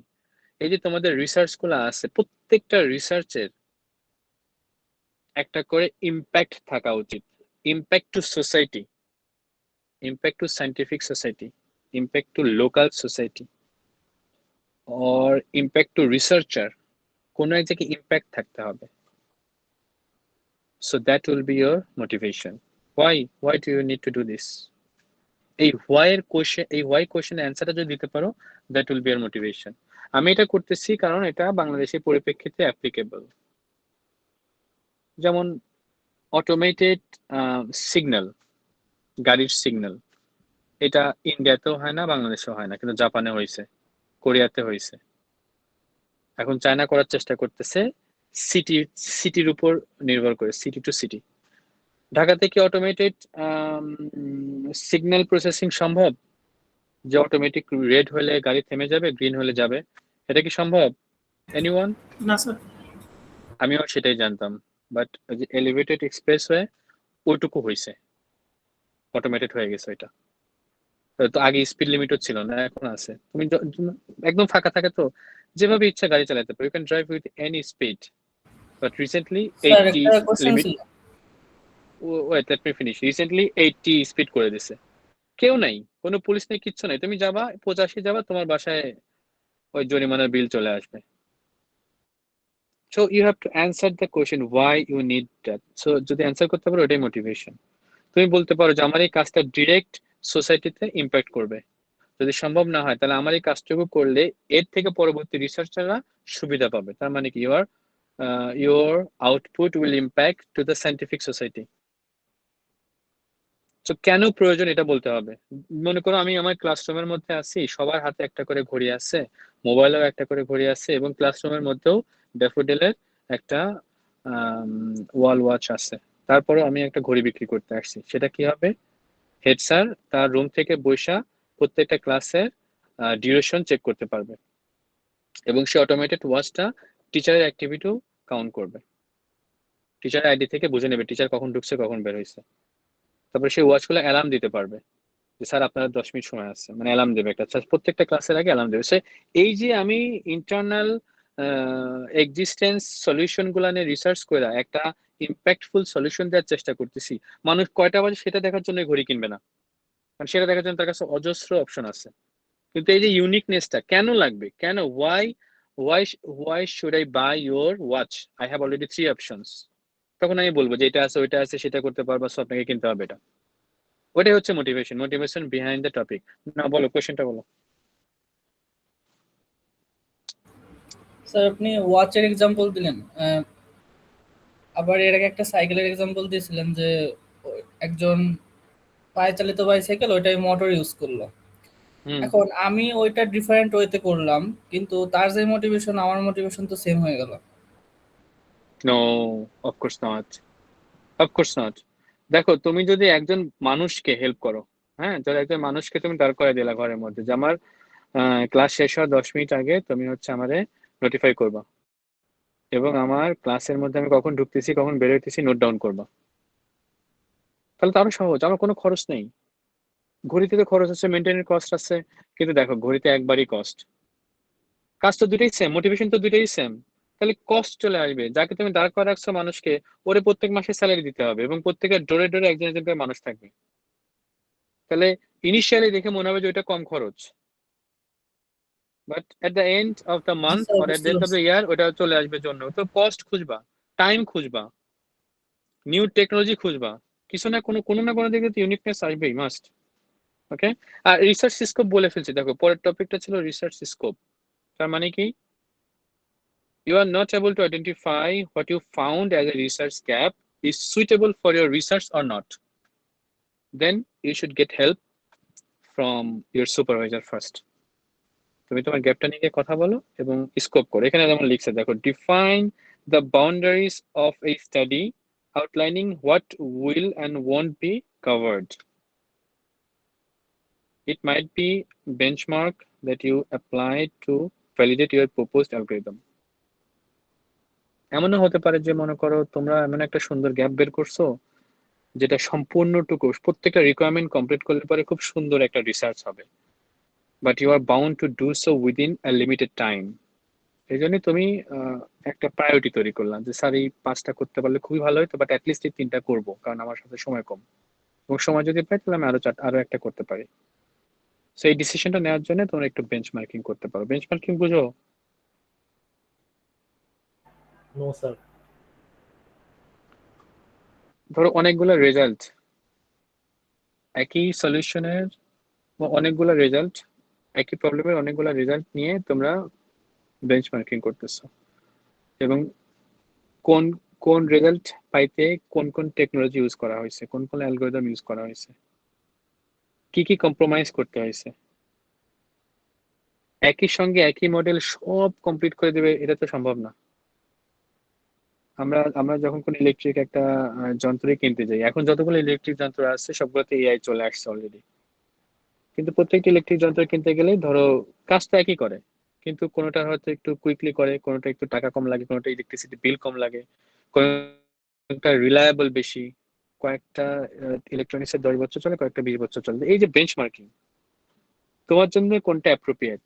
এই যে তোমাদের রিসার্চ গুলো আছে, প্রত্যেকটা রিসার্চের একটা করে ইম্প্যাক্ট থাকা উচিত। Impact to society, impact to scientific society, impact to local society, or impact to researcher. কোনো এক জায়গায় ইম্প্যাক্ট থাকতে হবে। So that will be your motivation. Why do you need to do this? এই why question অ্যান্সারটা যদি দিতে পারো, that will be your motivation. আমি এটা করতেছি কারণ এটা বাংলাদেশের পরিপ্রেক্ষিতে অ্যাপ্লিকেবল। যেমন অটোমেটেড সিগন্যাল, গাড়ির সিগন্যাল, এটা ইন্ডিয়াতেও হয় না, বাংলাদেশেও হয় না, কিন্তু জাপানে হয়েছে, কোরিয়াতে হয়েছে। এখন চায়না করার চেষ্টা করতেছে সিটির উপর নির্ভর করে, সিটি টু সিটি। ঢাকাতে কি অটোমেটেড সিগন্যাল প্রসেসিং সম্ভব? যে অটোমেটিক রেড হলে গাড়ি থেমে যাবে, গ্রিন হলে যাবে, এটা কি সম্ভব? এনিওয়ান? না স্যার। আমিও সেটাই জানতাম, বাট ওই যে এলিভেটেড এক্সপ্রেসওয়ে, ওইটুকু হয়েছে, অটোমেটেড হয়ে গেছে ওইটা। তো আগে স্পিড লিমিটও ছিল না, এখন আছে। তুমি একদম ফাঁকা থাকে তো যেভাবে ইচ্ছা গাড়ি চালাতে পারো, you can drive with any speed. But recently sir 80 একটা কোশ্চেন লিমিট, ছিল। Wait let me finish. Recently 80 speed করে দিছে, কেউ নাই, কোনো পুলিশ নেই, কিচ্ছু নাই, তুমি যাবা 85 যাবা, তোমার বাসায় ওই জরিমানার বিল চলে আসবে। So you have to answer the question why you need that. So যদি অ্যান্সার করতে পারো ওটাই মোটিভেশন। তুমি বলতে পারো যে আমার এই কাজটা ডিরেক্ট সোসাইটিতে ইম্প্যাক্ট করবে। যদি সম্ভব না হয় তাহলে আমার এই কাজটুকু করলে এর থেকে পরবর্তী রিসার্চাররা সুবিধা পাবে। তার মানে কি your output will impact to the scientific society. তো কেন প্রয়োজন এটা বলতে হবে। মনে করো আমি আমার ক্লাসরুমের মধ্যে আছি, সবার হাতে একটা করে ঘড়ি আছে, মোবাইলেও একটা করে ঘড়ি আছে, এবং ক্লাসরুমের মধ্যেও ড্যাফোডিলের একটা ওয়াল ওয়াচ আছে। তারপরে আমি একটা ঘড়ি বিক্রি করতে আসছি, সেটা কি হবে? হেড স্যার তার রুম থেকে বৈশা প্রত্যেকটা ক্লাসের ডিউরেশন চেক করতে পারবে, এবং সে অটোমেটেড ওয়াচটা টিচারের অ্যাক্টিভিটিও কাউন্ট করবে। টিচারের আইডি থেকে বুঝে নেবে টিচার কখন ঢুকছে কখন বের হয়েছে। তারপরে সেই ওয়াচগুলো অ্যালার্ম দিতে পারবে যে স্যার আপনার 10 মিনিট সময় আছে, মানে অ্যালার্ম দেবে একটা, প্রত্যেকটা ক্লাসের আগে অ্যালার্ম দেবে। সে এই যে আমি ইন্টারনাল এক্সিস্টেন্স সলিউশন গুলা নিয়ে রিসার্চ করে একটা ইম্প্যাক্টফুল সলিউশন দেওয়ার চেষ্টা করতেছি, মানুষ কয়টা বাজে সেটা দেখার জন্য ঘড়ি কিনবে না, কারণ সেটা দেখার জন্য তার কাছে অজস্র অপশন আছে। কিন্তু এই যে ইউনিকনেসটা কেন লাগবে, কেন why should I buy your watch? I have already 3 options. তখন আমি বলবো যে এটা আছে ওইটা আছে সেটা করতে পারবা, সো আপনাকে কিনতে হবে এটা। ওটাই হচ্ছে মোটিভেশন বিহাইন্ড দ্য টপিক। না বলো, কোশ্চেনটা বলো। স্যার আপনি ওয়াচের এক্সাম্পল দিলেন, আবার এর আগে একটা সাইকেলের এক্সাম্পল দিয়েছিলেন যে একজন পায়ে চালিত বাইসাইকেল ওইটাই মোটর ইউজ করলো। এখন আমি ওইটা ডিফারেন্ট ওয়েতে করলাম, কিন্তু তার যে মোটিভেশন আমার মোটিভেশন তো সেম হয়ে গেল। No, of course not. দেখো তুমি যদি একজন মানুষকে হেল্প করো, হ্যাঁ, ধরো একজন মানুষকে তুমি দাঁড় করে দিলা ঘরের মধ্যে যে আমার ক্লাস শেষ হওয়ার 10 মিনিট আগে তুমি হচ্ছে আমারে নোটিফাই করবা, এবং আমার ক্লাসের মধ্যে আমি কখন ঢুকতেছি কখন বের হইতেছি নোট ডাউন করবা, তাহলে তো আরো সহজ, আমার কোনো খরচ নেই। ঘড়িতে তো খরচ আছে, মেনটেনের কস্ট আছে, কিন্তু দেখো ঘড়িতে একবারই কস্ট, কাজ তো দুটোই সেম, মোটিভেশন তো দুটোই সেম। তাহলে কস্ট চলে আসবে, যাকে তুমি দাঁড় করে রাখছো মানুষকে, ওরে প্রত্যেক মাসে স্যালারি দিতে হবে, এবং প্রত্যেকের ডোরে ডোরে একজন একজন করে মানুষ থাকবে। তাহলে ইনিশিয়ালি দেখে মনে হবে যে ওইটা কম খরচ, but at the end of the month sir or at বুঝতে দ্য এন্ড অফ দ্য পারছি। ইয়ার ওটা চলে আসবে জন্য। তো কস্ট খুঁজবা, টাইম খুঁজবা, নিউ টেকনোলজি খুঁজবা, কিছু না কোনো না কোনো দিকে তো ইউনিকনেস আসবেই, মাস্ট। ওকে, আর রিসার্চ স্কোপ বলে ফেলছি। দেখো পরের টপিকটা ছিল রিসার্চ স্কোপ। তার মানে কি, you are not able to identify what you found as a research gap is suitable for your research or not, then you should get help from your supervisor first. তুমি তোমার গ্যাপটা নিয়ে কথা বলো এবং স্কোপ করো। এখানে যেমন লিখছে দেখো, define the boundaries of a study আউটলাইনিং what will and won't be covered. It might be benchmark that you apply to validate your proposed algorithm. এমনও হতে পারে যে মনে করো তোমরা এমন একটা সুন্দর গ্যাপ বের করছো যেটা সম্পূর্ণটুকু প্রত্যেকটা রিকোয়ারমেন্ট কমপ্লিট করলে পরে খুব সুন্দর একটা রিসার্চ হবে, but you are bound to do so within a limited time. এই জন্যই তুমি একটা প্রায়োরিটি তৈরি করলাম যে স্যার এই 5টা করতে পারলে খুবই ভালো হতো, বাট অ্যাটলিস্ট এই 3টা করবো, কারণ আমার সাথে সময় কম, এবং সময় যদি পাই তাহলে আমি আরো একটা করতে পারি। সো এই ডিসিশনটা নেওয়ার জন্য তোমরা একটু বেঞ্চমার্কিং করতে পারো। বেঞ্চমার্কিং বুঝো? No sir. ধরো অনেকগুলো রেজাল্ট, একই সলিউশনের অনেকগুলো রেজাল্ট, একই প্রবলেমের অনেকগুলো রেজাল্ট নিয়ে তোমরা বেঞ্চমার্কিং করতেছো, এবং কোন কোন রেজাল্ট পাইতে কোন কোন টেকনোলজি ইউজ করা হয়েছে, কোন কোন অ্যালগরিদম ইউজ করা হয়েছে, কি কি কম্প্রোমাইজ করতে হয়েছে। একই সঙ্গে একই মডেল সব কমপ্লিট করে দেবে এটা তো সম্ভব না। আমরা যখন কোনো ইলেকট্রিক একটা যন্ত্রই কিনতে যাই, এখন যতগুলো ইলেকট্রিক যন্ত্র আছে সবগুলোতে এআই চলে আসছে অলরেডি, কিন্তু প্রত্যেকটা ইলেকট্রিক যন্ত্র কিনতে গেলে ধরো কাজটা একই করে, কিন্তু কোনোটা হয়তো একটু কুইকলি করে, কোনোটা একটু টাকা কম লাগে, কোনোটা ইলেকট্রিসিটি বিল কম লাগে, কোনোটা রিলায়েবল বেশি, কয়েকটা ইলেকট্রনিক্সের 10 বছর চলে, কয়েকটা 20 বছর চলে। এই যে বেঞ্চমার্কিং, তোমার জন্য কোনটা অ্যাপ্রোপ্রিয়েট।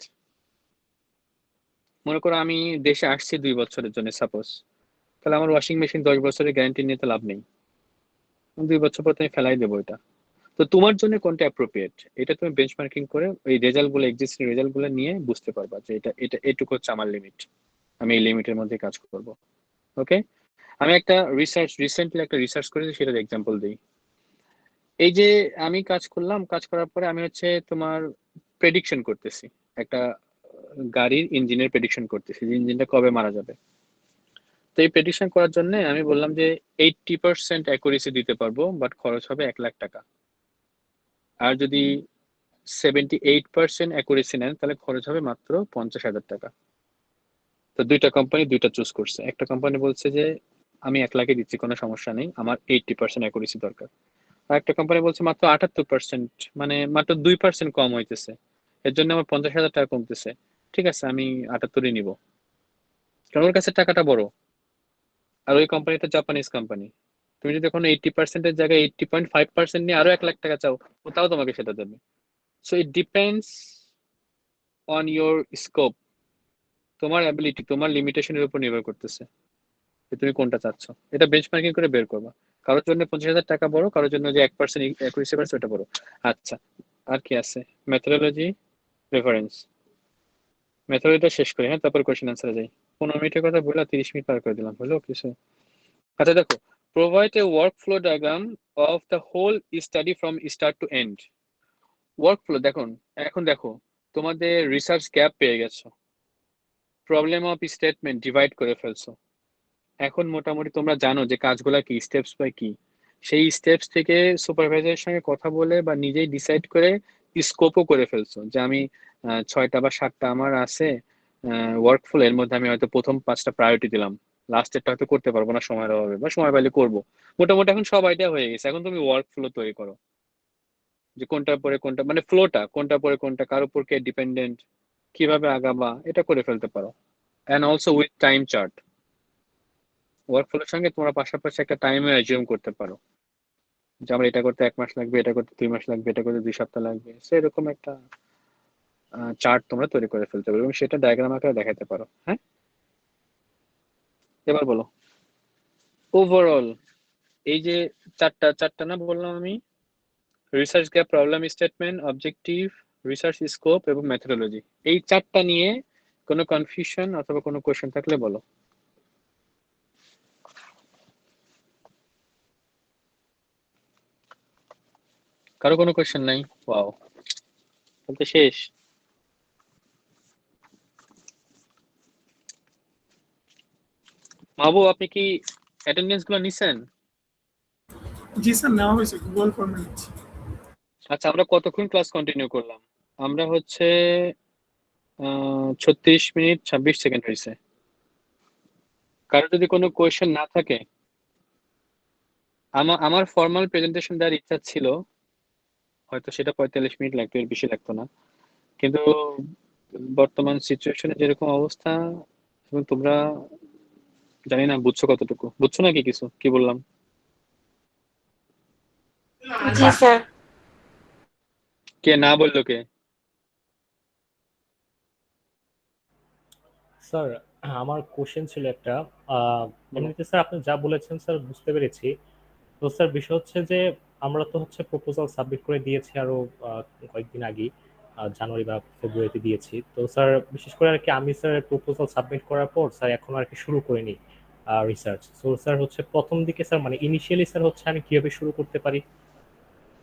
মনে করো আমি দেশে আসছি 2 বছরের জন্য সাপোজ, তাহলে আমার ওয়াশিং মেশিন 10 বছরের গ্যারান্টি নিয়ে তো লাভ নেই, 2 বছর পর তুমি ফেলাই দেবো এটা। তো তোমার জন্য কোনটা অ্যাপ্রোপ্রিয়েট এটা তুমি বেঞ্চমার্কিং করে ওই রেজাল্টগুলো, এক্সিস্টিং রেজাল্টগুলো নিয়ে বুঝতে পারবা যে এটা এটা এটুকু হচ্ছে আমার লিমিট, আমি এই লিমিটের মধ্যে কাজ করব। ওকে, আমি একটা রিসেন্টলি একটা রিসার্চ করেছি, সেটার এক্সাম্পল দিই। এই যে আমি কাজ করলাম, কাজ করার পরে আমি হচ্ছে তোমার প্রেডিকশন করতেছি, একটা গাড়ির ইঞ্জিনের প্রেডিকশন করতেছি যে ইঞ্জিনটা কবে মারা যাবে। তো এই প্রেডিকশন করার জন্য আমি বললাম যে 80% অ্যাকুরেসি দিতে পারবো, বাট খরচ হবে 1,00,000 টাকা। আর যদি 78% অ্যাকুরেসি নেন তাহলে খরচ হবে মাত্র 50,000 টাকা। তো দুইটা কোম্পানি দুইটা চুজ করছে। একটা কোম্পানি বলছে যে আমি 1,00,000-এ দিচ্ছি, কোনো সমস্যা নেই, আমার 80% অ্যাকুরেসি দরকার। আর একটা কোম্পানি বলছে মাত্র 78%, মানে মাত্র 2% কম হইতেছে, এর জন্য আমার 50,000 টাকা কমতেছে। ঠিক আছে, আমি 78-ই নিব, কারণ ওর কাছে টাকাটা বড়। আর ওই কোম্পানিটা জাপানিজ কোম্পানি। তুমি যদি এখন 80%-এর জায়গায় 80.5% নিয়ে আরো 1,00,000 টাকা চাও, ও তাও তোমাকে সেটা দেবে। So it depends on your scope, তোমার অ্যাবিলিটি, তোমার লিমিটেশনের উপর নির্ভর করতেছে যে তুমি কোনটা চাচ্ছ। এটা বেঞ্চমার্কিং করে বের করবা। কারোর জন্য 50,000 টাকা বড়, কারোর জন্য যে 1% অ্যাকুরেসি পাচ্ছে ওটা বড়। আচ্ছা, আর কি আছে? Methodology, reference. মেথোডটা শেষ করি, হ্যাঁ, তারপর কোয়েশ্চেন আনসারে যাই। 15 মিনিটের কথা বলে 30 মিনিট পার করে দিলাম, হলো কিছু? আচ্ছা দেখো, provide a work flow diagram of the whole study from start to end. Work flow দেখুন, এখন দেখো তোমাদের রিসার্চ গ্যাপ পেয়ে গেছো, প্রবলেম অফ স্টেটমেন্ট ডিভাইড করে ফেলছো। এখন মোটামুটি তোমরা জানো যে কাজগুলা কি, স্টেপস বাই কি। সেই স্টেপস থেকে সুপারভাইজারের সঙ্গে কথা বলে বা নিজেই ডিসাইড করে স্কোপও করে ফেলছো যে আমি 6টা বা 7টা আমার আছে ওয়ার্ক ফ্লো, এর মধ্যে আমি হয়তো প্রথম 5টা প্রায়োরিটি দিলাম, লাস্টেরটা হয়তো করতে পারবো না সময়ের অভাবে, বা সময় পাইলে করবো। মোটামুটি এখন সব আইডিয়া হয়ে গেছে, এখন তুমি ওয়ার্ক ফ্লো তৈরি করো যে কোনটার পরে কোনটা, মানে ফ্লোটা কোনটা পরে কোনটা, কার উপর কে ডিপেন্ডেন্ট, কিভাবে আগাবা, এটা করে ফেলতে পারো। And also with time chart. Work floor সঙ্গে তোমরা পাশাপাশি একটা টাইমে অ্যাজিউম করতে পারো যে আমার এটা করতে 1 মাস লাগবে, এটা করতে 2 মাস লাগবে, এটা করতে 2 সপ্তাহ লাগবে, সেরকম একটা চার্ট তোমরা তৈরি করে ফেলতে পারো এবং সেটা ডায়াগ্রাম আকারে দেখাতে পারো। হ্যাঁ, এবার বলো ওভারঅল এই যে চারটা চারটা না বললাম আমি, research gap, problem statement, objective, research scope এবং মেথোডোলজি, এই চারটা নিয়ে কোনো কনফিউশন অথবা কোনো কোশ্চেন থাকলে বলো। কারো কোনো কোশ্চেন নাই? ওয়াও, তাহলে শেষ। মাহবুব, আপনি কি অ্যাটেন্ডেন্স গুলো নিছেন? জি স্যার, নেওয়া হয়েছে, গুগল ফর্মে নিচ্ছি। আচ্ছা, আমরা কতক্ষণ ক্লাস কন্টিনিউ করলাম? আমরা হচ্ছে 36 মিনিট 26 সেকেন্ড হয়েছে। কারো যদি কোনো কোয়েশ্চেন না থাকে, আমার ফর্মাল প্রেজেন্টেশন দেওয়ার ইচ্ছা ছিল, হয়তো সেটা 45 মিনিট লাগতো, এর বেশি লাগতো না। কিন্তু বর্তমান সিচুয়েশনে যেরকম অবস্থা, এবং তোমরা জানি না বুঝছো কতটুকু, বুঝছো নাকি কিছু কি বললাম? জি স্যার। কে না বললো কে? স্যার, আমার কোশ্চেন ছিল একটা। এমনিতে স্যার আপনি যা বলেছেন স্যার বুঝতে পেরেছি। তো স্যার বিষয় হচ্ছে যে আমরা তো হচ্ছে প্রপোজাল সাবমিট করে দিয়েছি আরো কয়েকদিন আগে, জানুয়ারি বা ফেব্রুয়ারিতে দিয়েছি। তো স্যার বিশেষ করে আর কি আমি স্যার প্রপোজাল সাবমিট করার পর স্যার এখন আর কি শুরু করিনি রিসার্চ। তো স্যার হচ্ছে প্রথম দিকে স্যার মানে ইনিশিয়ালি স্যার হচ্ছে আমি কিভাবে শুরু করতে পারি,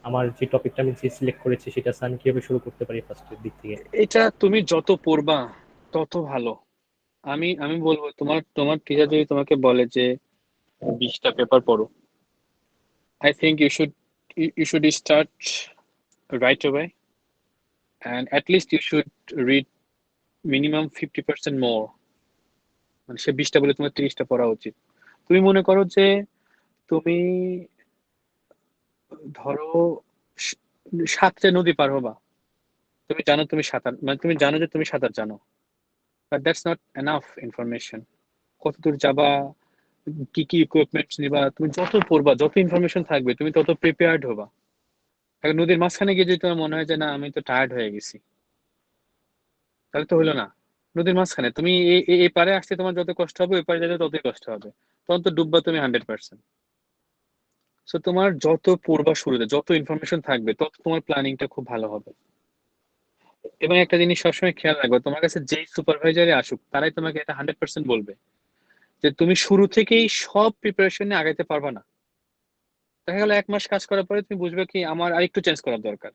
আমার যে টপিকটা আমি যে সিলেক্ট করেছি সেটা স্যার আমি কিভাবে শুরু করতে পারি ফার্স্টের দিক থেকে? এটা তুমি যত পড়বা তত ভালো। আমি আমি বলবো, তোমার তোমার টিচার যদি তোমাকে বলে যে 20টা পেপার পড়ো, I think you should start right away, and at least you should read minimum 50% more. মানে সে 20টা বলে তোমার 30টা পড়া উচিত। তুমি মনে করো যে তুমি ধরো 7টে নদী পার হবা, তুমি জানো তুমি সাঁতার, মানে তুমি জানো যে তুমি সাঁতার জানো, but that's not enough information. কত দূর যাবা, কি কি ইকুইপমেন্টস নিবা, তুমি যত পড়বা, যত ইনফরমেশন থাকবে, তুমি তত প্রিপেয়ার্ড হবা। এখন নদীর মাঝখানে গিয়ে যদি তোমার মনে হয় যে না আমি তো টায়ার্ড হয়ে গেছি, তাহলে তো হলো না। নদীর মাঝখানে তুমি এই পারে আসতে তোমার যত কষ্ট হবে, ওই পারে যেতে ততই কষ্ট হবে, তখন তো ডুববা তুমি 100%। সো তোমার যত পড়বা শুরুতে, যত ইনফরমেশন থাকবে, তত তোমার প্ল্যানিংটা খুব ভালো হবে। এবং একটা জিনিস সবসময় খেয়াল রাখবে, তোমার কাছে যেই সুপারভাইজারে আসুক তারাই তোমাকে এটা 100% বলবে যে তুমি শুরু থেকেই সব প্রিপারেশনে আগাইতে পারবা না। দেখা গেল 1 মাস কাজ করার পরে তুমি বুঝবে কি আমার আরেকটু চেঞ্জ করার দরকার,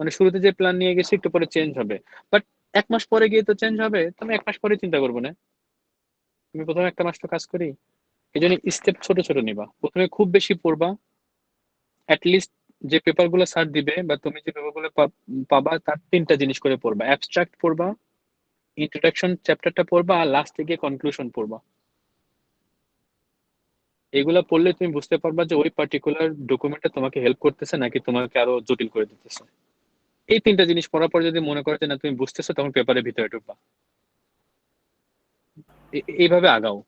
মানে শুরুতে যে প্ল্যান নিয়ে গেছি একটু পরে চেঞ্জ হবে, বাট 1 মাস পরে গিয়ে তো চেঞ্জ হবে, তুমি 1 মাস পরে চিন্তা করবো না, তুমি প্রথমে 1 মাস তো কাজ করি। এই জন্য স্টেপ ছোট ছোট নিবা, প্রথমে খুব বেশি পড়বা, লিস্ট যে পেপার গুলো স্যার দিবে বা তুমি যে পেপার গুলো পাবা তার 3টা জিনিস করে পড়বা, অ্যাবস্ট্রাক্ট পড়বা, ইন্ট্রোডাকশন চ্যাপ্টারটা পড়বা, আর লাস্টে গিয়ে কনক্লুশন পড়বা। এগুলা পড়লে তুমি বুঝতে পারবা যে ওই পার্টিকুলার ডকুমেন্টটা তোমাকে হেল্প করতেছে নাকি তোমাকে আরো জটিল করে দিতেছে। এই 3টা জিনিস পড়ার পর যদি মনে করো যে না তুমি বুঝতেছো, তখন পেপারের ভিতরে ঢুকবা। এইভাবে আগাও।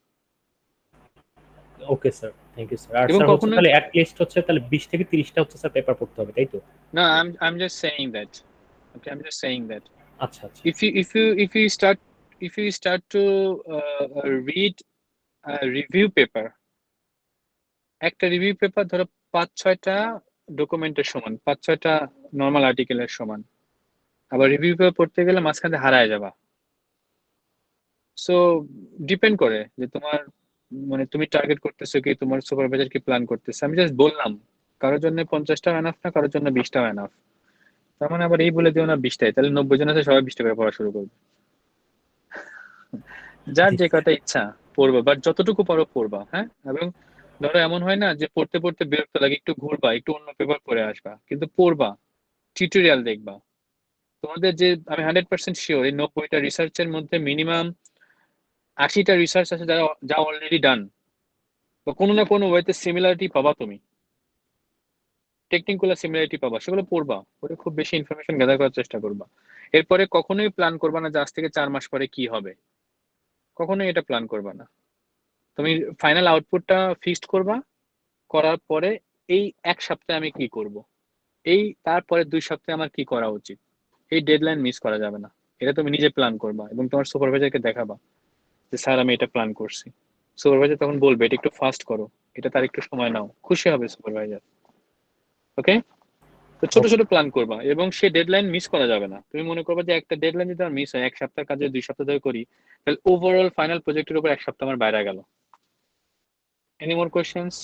Okay sir, thank you sir. আর এবং স্যার হচ্ছে কখনো তাহলে অ্যাট লিস্ট হচ্ছে তাহলে 20 থেকে 30টা হচ্ছে স্যার পেপার পড়তে হবে, তাই তো? না, I'm just saying that. Okay, I'm just saying that. আচ্ছা আচ্ছা If you start to read a review paper, একটা রিভিউ পেপার ধরো 5-6টা ডকুমেন্টের সমান, 5-6টা নর্মাল আর্টিকেলের সমান। আবার রিভিউ পেপার পড়তে গেলে মাঝখানে হারায় যাবা। সো ডিপেন্ড করে যে তোমার মানে তুমি টার্গেট করতেছো কি, তোমার সুপারভাইজার কি প্ল্যান করতেছে। আমি জাস্ট বললাম কারোর জন্য 50টাও এনাফ না, কারোর জন্য 20টাও এনাফ। তার মানে আবার এই বলে দিও না 20টাই, তাহলে 90 জন আছে সবাই 20টা করে পড়া শুরু করবে। যার জি যে স্যার। কটা ইচ্ছা পড়বা, বাট যতটুকু পারো পড়বা, হ্যাঁ। এবং ধরো এমন হয় না যে পড়তে পড়তে বিরক্ত লাগে, একটু ঘুরবা, একটু অন্য পেপার পড়ে আসবা, কিন্তু পড়বা, টিউটোরিয়াল দেখবা। তোমাদের যে আমি 100% শিওর এই 90টা রিসার্চের মধ্যে মিনিমাম 80টা রিসার্চ আছে যা অলরেডি ডান, বা কোনো না কোনো ওয়েতে সিমিলারিটি পাবা, তুমি টেকনিকগুলো সিমিলারিটি পাবা, সেগুলো পড়বা, পড়ে খুব বেশি ইনফরমেশন গ্যাদার করার চেষ্টা করবা। এরপরে কখনোই প্ল্যান করবা না যে আজ থেকে 4 মাস পরে কি হবে, কখনোই এটা প্ল্যান করবা না। তুমি ফাইনাল আউটপুটটা ফিক্সড করবা, করার পরে এই 1 সপ্তাহে আমি কি করব, এই তারপরে 2 সপ্তাহে আমার কি করা উচিত, এই ডেডলাইন মিস করা যাবে না। এটা তুমি নিজে প্ল্যান করবা এবং তোমার সুপারভাইজারকে দেখাবা যে স্যার আমি এটা প্ল্যান করছি। সুপারভাইজার তখন বলবে এটা একটু ফাস্ট করো, এটা তার একটু সময় নাও, খুশি হবে সুপারভাইজার। ওকে, তো ছোট ওকে ছোট প্ল্যান করবা এবং সেই ডেডলাইন মিস করা যাবে না। তুমি মনে করবা যে একটা ডেডলাইন যদি আমার মিস হয়, 1 সপ্তাহের কাজে 2 সপ্তাহ ধরে করি, তাহলে ওভারঅল ফাইনাল প্রজেক্টের উপর 1 সপ্তাহ আমার বাইরে গেল। Any more questions?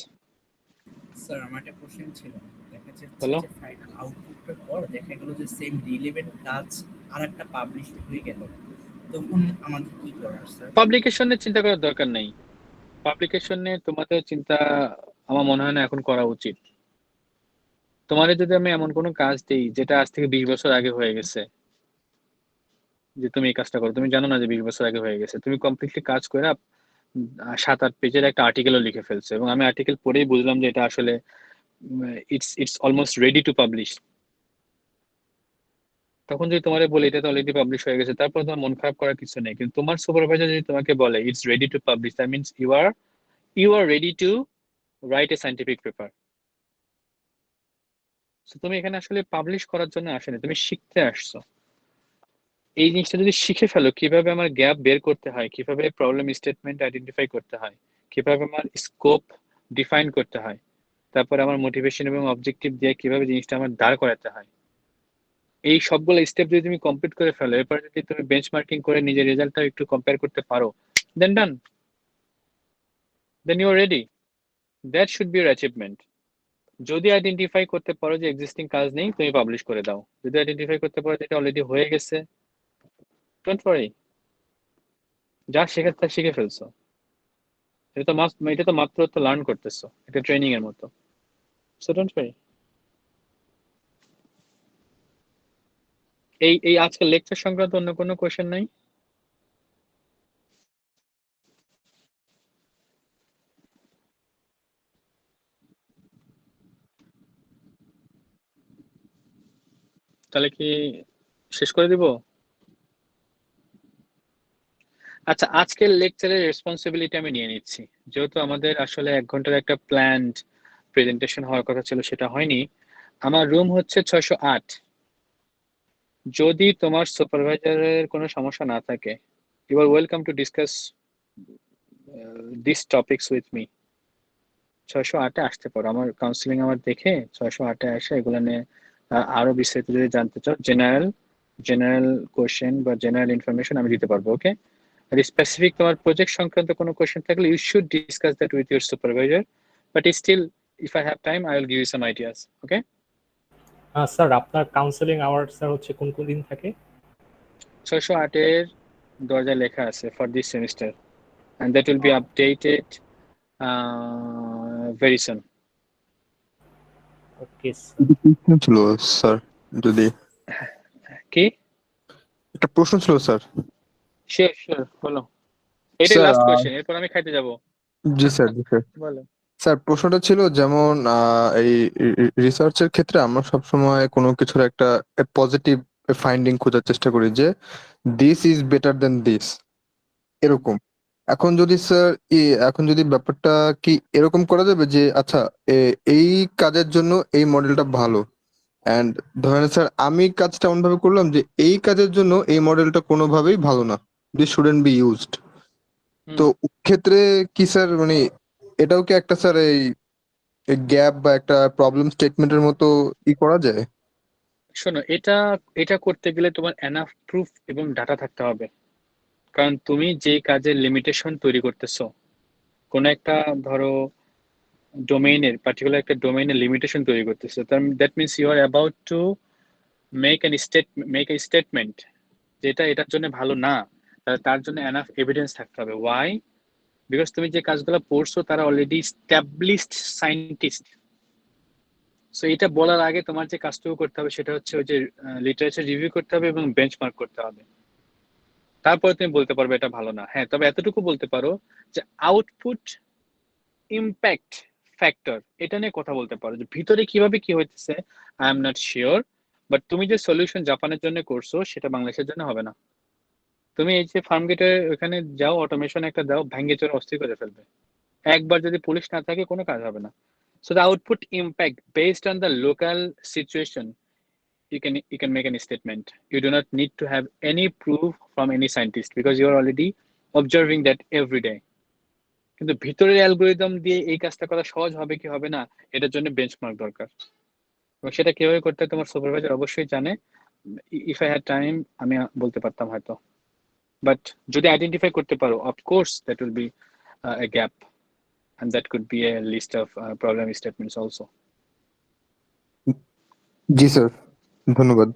স্যার আমার একটা কোশ্চেন ছিল, দেখা যাচ্ছে বলো। যে ফাইনাল আউটপুটের পর দেখা গেল যে সেম রিলেভেন্ট কাজ আরেকটা পাবলিশ হয়ে গেল, তখন আমাদের কি করার স্যার? পাবলিকেশনের চিন্তা করার দরকার নেই, পাবলিকেশন নিয়ে তোমাদের চিন্তা আমার মনে হয় না এখন করা উচিত। তোমাদের যদি আমি এমন কোনো কাজ দিই যেটা আজ থেকে 20 বছর আগে হয়ে গেছে, যে তুমি এই কাজটা করো, তুমি জানো না যে 20 বছর আগে হয়ে গেছে, তুমি কমপ্লিটলি কাজ করে 7-8 পেজের একটা আর্টিকেলও লিখে ফেলছো, এবং আমি আর্টিকেল পড়েই বুঝলাম যে এটা আসলে it's almost ready to publish. তখন যদি তোমারে বলে এটা তো অলরেডি পাবলিশ হয়ে গেছে, তারপর তোমার মন খারাপ করার কিছু নেই। কিন্তু তোমার সুপারভাইজার যদি তোমাকে বলে it's ready to publish, that means you are ready to write a scientific paper. তুমি এখানে আসলে পাবলিশ করার জন্য আসেনি, তুমি শিখতে আসছো। এই জিনিসটা যদি শিখে ফেলো কিভাবে আমার গ্যাপ বের করতে হয়, কিভাবে প্রবলেম স্টেটমেন্ট আইডেন্টিফাই করতে হয়, কিভাবে আমার স্কোপ ডিফাইন করতে হয়, তারপর আমার মোটিভেশন এবং অবজেক্টিভ দিয়ে কিভাবে জিনিসটা আমার দাঁড় করাতে হয়, এই সবগুলো স্টেপ যদি তুমি কমপ্লিট করে ফেলো, এরপর যদি তুমি বেঞ্চমার্কিং করে নিজের রেজাল্টটা একটু কম্পেয়ার করতে পারো, then done, then you are ready. That should be your achievement. যদি আইডেন্টিফাই করতে পারো যে এক্সিস্টিং কাজ নেই, তুমি পাবলিশ করে দাও। যদি আইডেন্টিফাই করতে পারো যে এটা অলরেডি হয়ে গেছে, ডোন্ট ওয়ারি, যা শেখার তা শিখে ফেলছো। এটা তো মাত্র তো লার্ন করতেছো, এটা ট্রেনিং এর মতো। So don't worry. এই আজকের লেকচার সংক্রান্ত অন্য কোনো কোশ্চেন নাই? তাহলে কি শেষ করে দিব? আচ্ছা, আজকের লেকচারের রেসপন্সিবিলিটি আমি নিয়ে নিচ্ছি, যেহেতু আমাদের আসলে 1 ঘন্টার একটা প্ল্যান্ড প্রেজেন্টেশন হওয়ার কথা ছিল, সেটা হয়নি। আমার রুম হচ্ছে 608। যদি তোমার সুপারভাইজারের কোনো সমস্যা না থাকে, you are welcome to discuss this topics with me. 608-এ আসতে পারো, আমার কাউন্সিলিং আমার দেখে 608-এ আসে এগুলো নিয়ে আরো বিস্তারিত যদি জানতে চাও, জেনারেল কোশ্চেন বা জেনারেল ইনফরমেশন আমি দিতে পারবো। ওকে, আর স্পেসিফিক তোমার প্রজেক্ট সংক্রান্ত কোনো কোশ্চেন থাকলে you should discuss that with your supervisor, but still if I have time I will give you some ideas. Okay sir আপনার কাউন্সেলিং আওয়ার স্যার হচ্ছে কোন কোন দিন থাকে? 608 দরজায় লেখা আছে for this semester, and that will be updated very soon. Okay প্রশ্ন ছিল স্যার, যদি কি? একটা প্রশ্ন ছিল স্যার। শিওর বলো, এটাই স্যার লাস্ট কোশ্চেন, এরপর আমি খাইতে যাব। জি স্যার, জি স্যার। বলো। স্যার প্রশ্নটা ছিল যেমন এই রিসার্চের ক্ষেত্রে আমরা সবসময় কোনো কিছুর একটা পজিটিভ ফাইন্ডিং খোঁজার চেষ্টা করি যে this is better then this, এরকম। এখন যদি স্যার এখন যদি ব্যাপারটা কি এরকম করা যাবে যে আচ্ছা এই কাজের জন্য এই মডেলটা ভালো, অ্যান্ড ধরেন স্যার আমি কাজটা এমন ভাবে করলাম যে এই কাজের জন্য এই মডেলটা কোনোভাবেই ভালো না, দিস শুডেন্ট বি ইউজড। তো ক্ষেত্রে কি স্যার মানে এটাও কি একটা স্যার এই গ্যাপ বা একটা প্রবলেম স্টেটমেন্টের মতো করা যায়? শোনো, এটা করতে গেলে তোমার এনাফ প্রুফ এবং ডাটা থাকতে হবে, কারণ তুমি যে কাজের লিমিটেশন তৈরি করতেছো, কোনো একটা ধরো ডোমেইনের পার্টিকুলার একটা ডোমেইনের লিমিটেশন তৈরি করতেছো, that means you are about to make a statement যেটা এটার জন্য ভালো না, তার জন্য এনাফ এভিডেন্স থাকতে হবে। ওয়াই? বিকজ তুমি যে কাজগুলো পড়ছো তারা অলরেডি স্ট্যাবলিশড সায়েন্টিস্ট। সো এটা বলার আগে তোমার যে কাজটুকু করতে হবে সেটা হচ্ছে ওই যে লিটারেচার রিভিউ করতে হবে এবং বেঞ্চমার্ক করতে হবে, তারপরে তুমি বলতে পারবে এটা ভালো না। হ্যাঁ, তবে এতটুকু বলতে পারো যে আউটপুট ইম্প্যাক্ট ফ্যাক্টর এটা নিয়ে কথা বলতে পারো, যে ভিতরে কিভাবে কি হইতেছে I am not sure, but তুমি যে সলিউশন জাপানের জন্য করছো সেটা বাংলাদেশের জন্য হবে না। তুমি এই যে ফার্ম গেটের ওখানে যাও, অটোমেশন একটা দাও, ভেঙে চোর অস্থির করে ফেলবে। একবার যদি পুলিশ না থাকে কোনো কাজ হবে না। So the output impact based on the local situation, you can make any statement. You do not need to have any proof from any scientist because you are already observing that every day. কিন্তু ভিতরের algorithm দিয়ে এই কাজটা করা সহজ হবে কি হবে না, এটার জন্য বেঞ্চমার্ক দরকার, এবং সেটা কিভাবে করতে হয় তোমার সুপারভাইজার অবশ্যই জানে। ইফ আই হ্যাড টাইম আমি বলতে পারতাম হয়তো, বাট যদি আইডেন্টিফাই করতে পারো of course that will be a gap, and that could be a list of problem statements also. জি স্যার, ধন্যবাদ।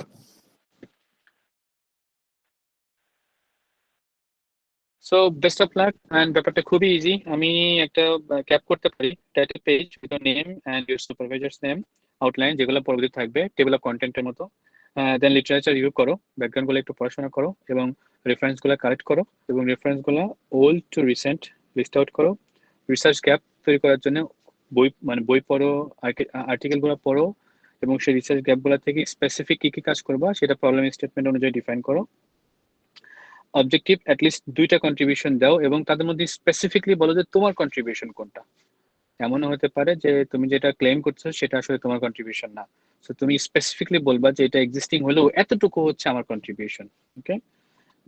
So best of luck, and ব্যাপারটা খুবই ইজি। আমি একটা ক্যাপ করতে পারি title page with your name and your supervisor's name, outline যেগুলো পরবর্তী থাকবে টেবিল অফ কন্টেন্টের মতো। দেন লিটারেচার রিভিউ করো, ব্যাকগ্রাউন্ডগুলো একটু পড়াশোনা করো এবং রেফারেন্সগুলো কালেক্ট করো, এবং রেফারেন্সগুলো old to recent list out করো। রিসার্চ গ্যাপ তৈরি করার জন্য বই পড়ো, আর্টিকেলগুলো পড়ো, এবং সেই রিসার্চ গ্যাপগুলো থেকে স্পেসিফিক কি কি কাজ করবা সেটা প্রবলেম স্টেটমেন্ট অনুযায়ী ডিফাইন করো। অবজেক্টিভ অ্যাটলিস্ট 2টা কন্ট্রিবিউশন দাও, এবং তাদের মধ্যে স্পেসিফিকলি বলো যে তোমার কন্ট্রিবিউশন কোনটা। এমনও হতে পারে যে তুমি যেটা ক্লেম করছো সেটা আসলে তোমার কন্ট্রিবিউশন না, সো তুমি স্পেসিফিকলি বলবা যে এটা এক্সিস্টিং হলেও এতটুকু হচ্ছে আমার কন্ট্রিবিউশন। ওকে,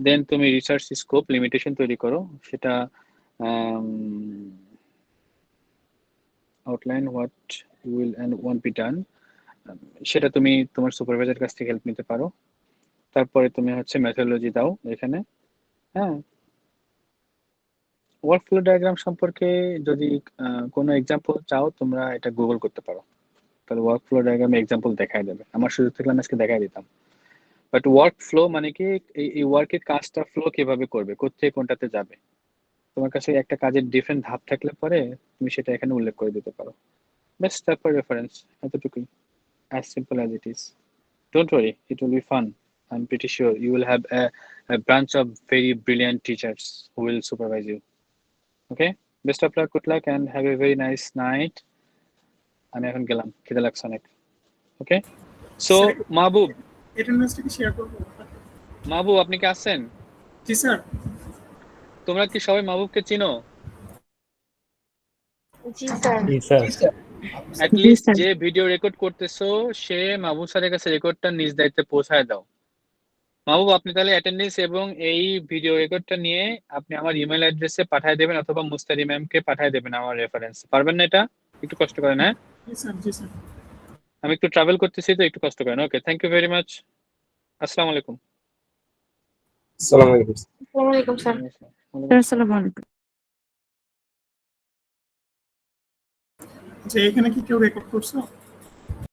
দেন তুমি রিসার্চ স্কোপ লিমিটেশন তৈরি করো, সেটা outline what will and won't be done, সেটা তুমি তোমার সুপারভাইজার কাছ থেকে হেল্প নিতে পারো। তারপরে তুমি হচ্ছে মেথোডোলজি দাও এখানে। হ্যাঁ, ওয়ার্কফ্লো ডায়াগ্রাম সম্পর্কে যদি কোনো এক্সাম্পল চাও তোমরা এটা গুগল করতে পারো, তাহলে ওয়ার্কফ্লো ডায়াগ্রামে এক্সাম্পল দেখাই দেবে। আমার সুযোগ থাকলে আমি আজকে দেখাই দিতাম, বাট ওয়ার্কফ্লো মানে কি এই ওয়ার্কের কাজটা ফ্লো কিভাবে করবে, কোথায় কোনটাতে যাবে। তোমার কাছে একটা কাজের ডিফারেন্ট ধাপ থাকলে পরে তুমি সেটা এখানে উল্লেখ করে দিতে পারো, ব্যাস। তারপর রেফারেন্স, এতটুকুই, as simple as it is. Don't worry, it will be fun. I'm pretty sure you will have a bunch of very brilliant teachers who will supervise you. Okay, best of luck, good luck, and have a very nice night. আমি এখন গেলাম, খিদে লাগছে অনেক। ওকে, so মাহবুব, অ্যাটেন্ডেন্সটা কি share করবো? মাহবুব আপনি কি আছেন? জি স্যার। তোমরা কি সবাই মাহবুবকে চিনো? জি স্যার। জি স্যার। অ্যাট লিস্ট যে ভিডিও রেকর্ড করতেছো সে মাহবুব স্যারের কাছে রেকর্ডটা নিজ দায়িত্বে পৌঁছায় দাও। মাহবুব আপনি তাহলে অ্যাটেন্ডেন্স এবং এই ভিডিও রেকর্ডটা নিয়ে আপনি আমার ইমেল অ্যাড্রেসে পাঠিয়ে দেবেন, অথবা মুস্তারি ম্যামকে পাঠিয়ে দেবেন আমার রেফারেন্স। পারবেন না এটা? একটু কষ্ট করেন। হ্যাঁ, জি স্যার, জি স্যার। আমি একটু ট্রাভেল করতেছি তো একটু কষ্ট করেন। ওকে, থ্যাংক ইউ ভেরি মাচ। আসসালামু আলাইকুম। আসসালামু আলাইকুম। আসসালামু আলাইকুম স্যার। আসসালামু আলাইকুম। আচ্ছা এখানে কি কেউ রেকর্ড করছো?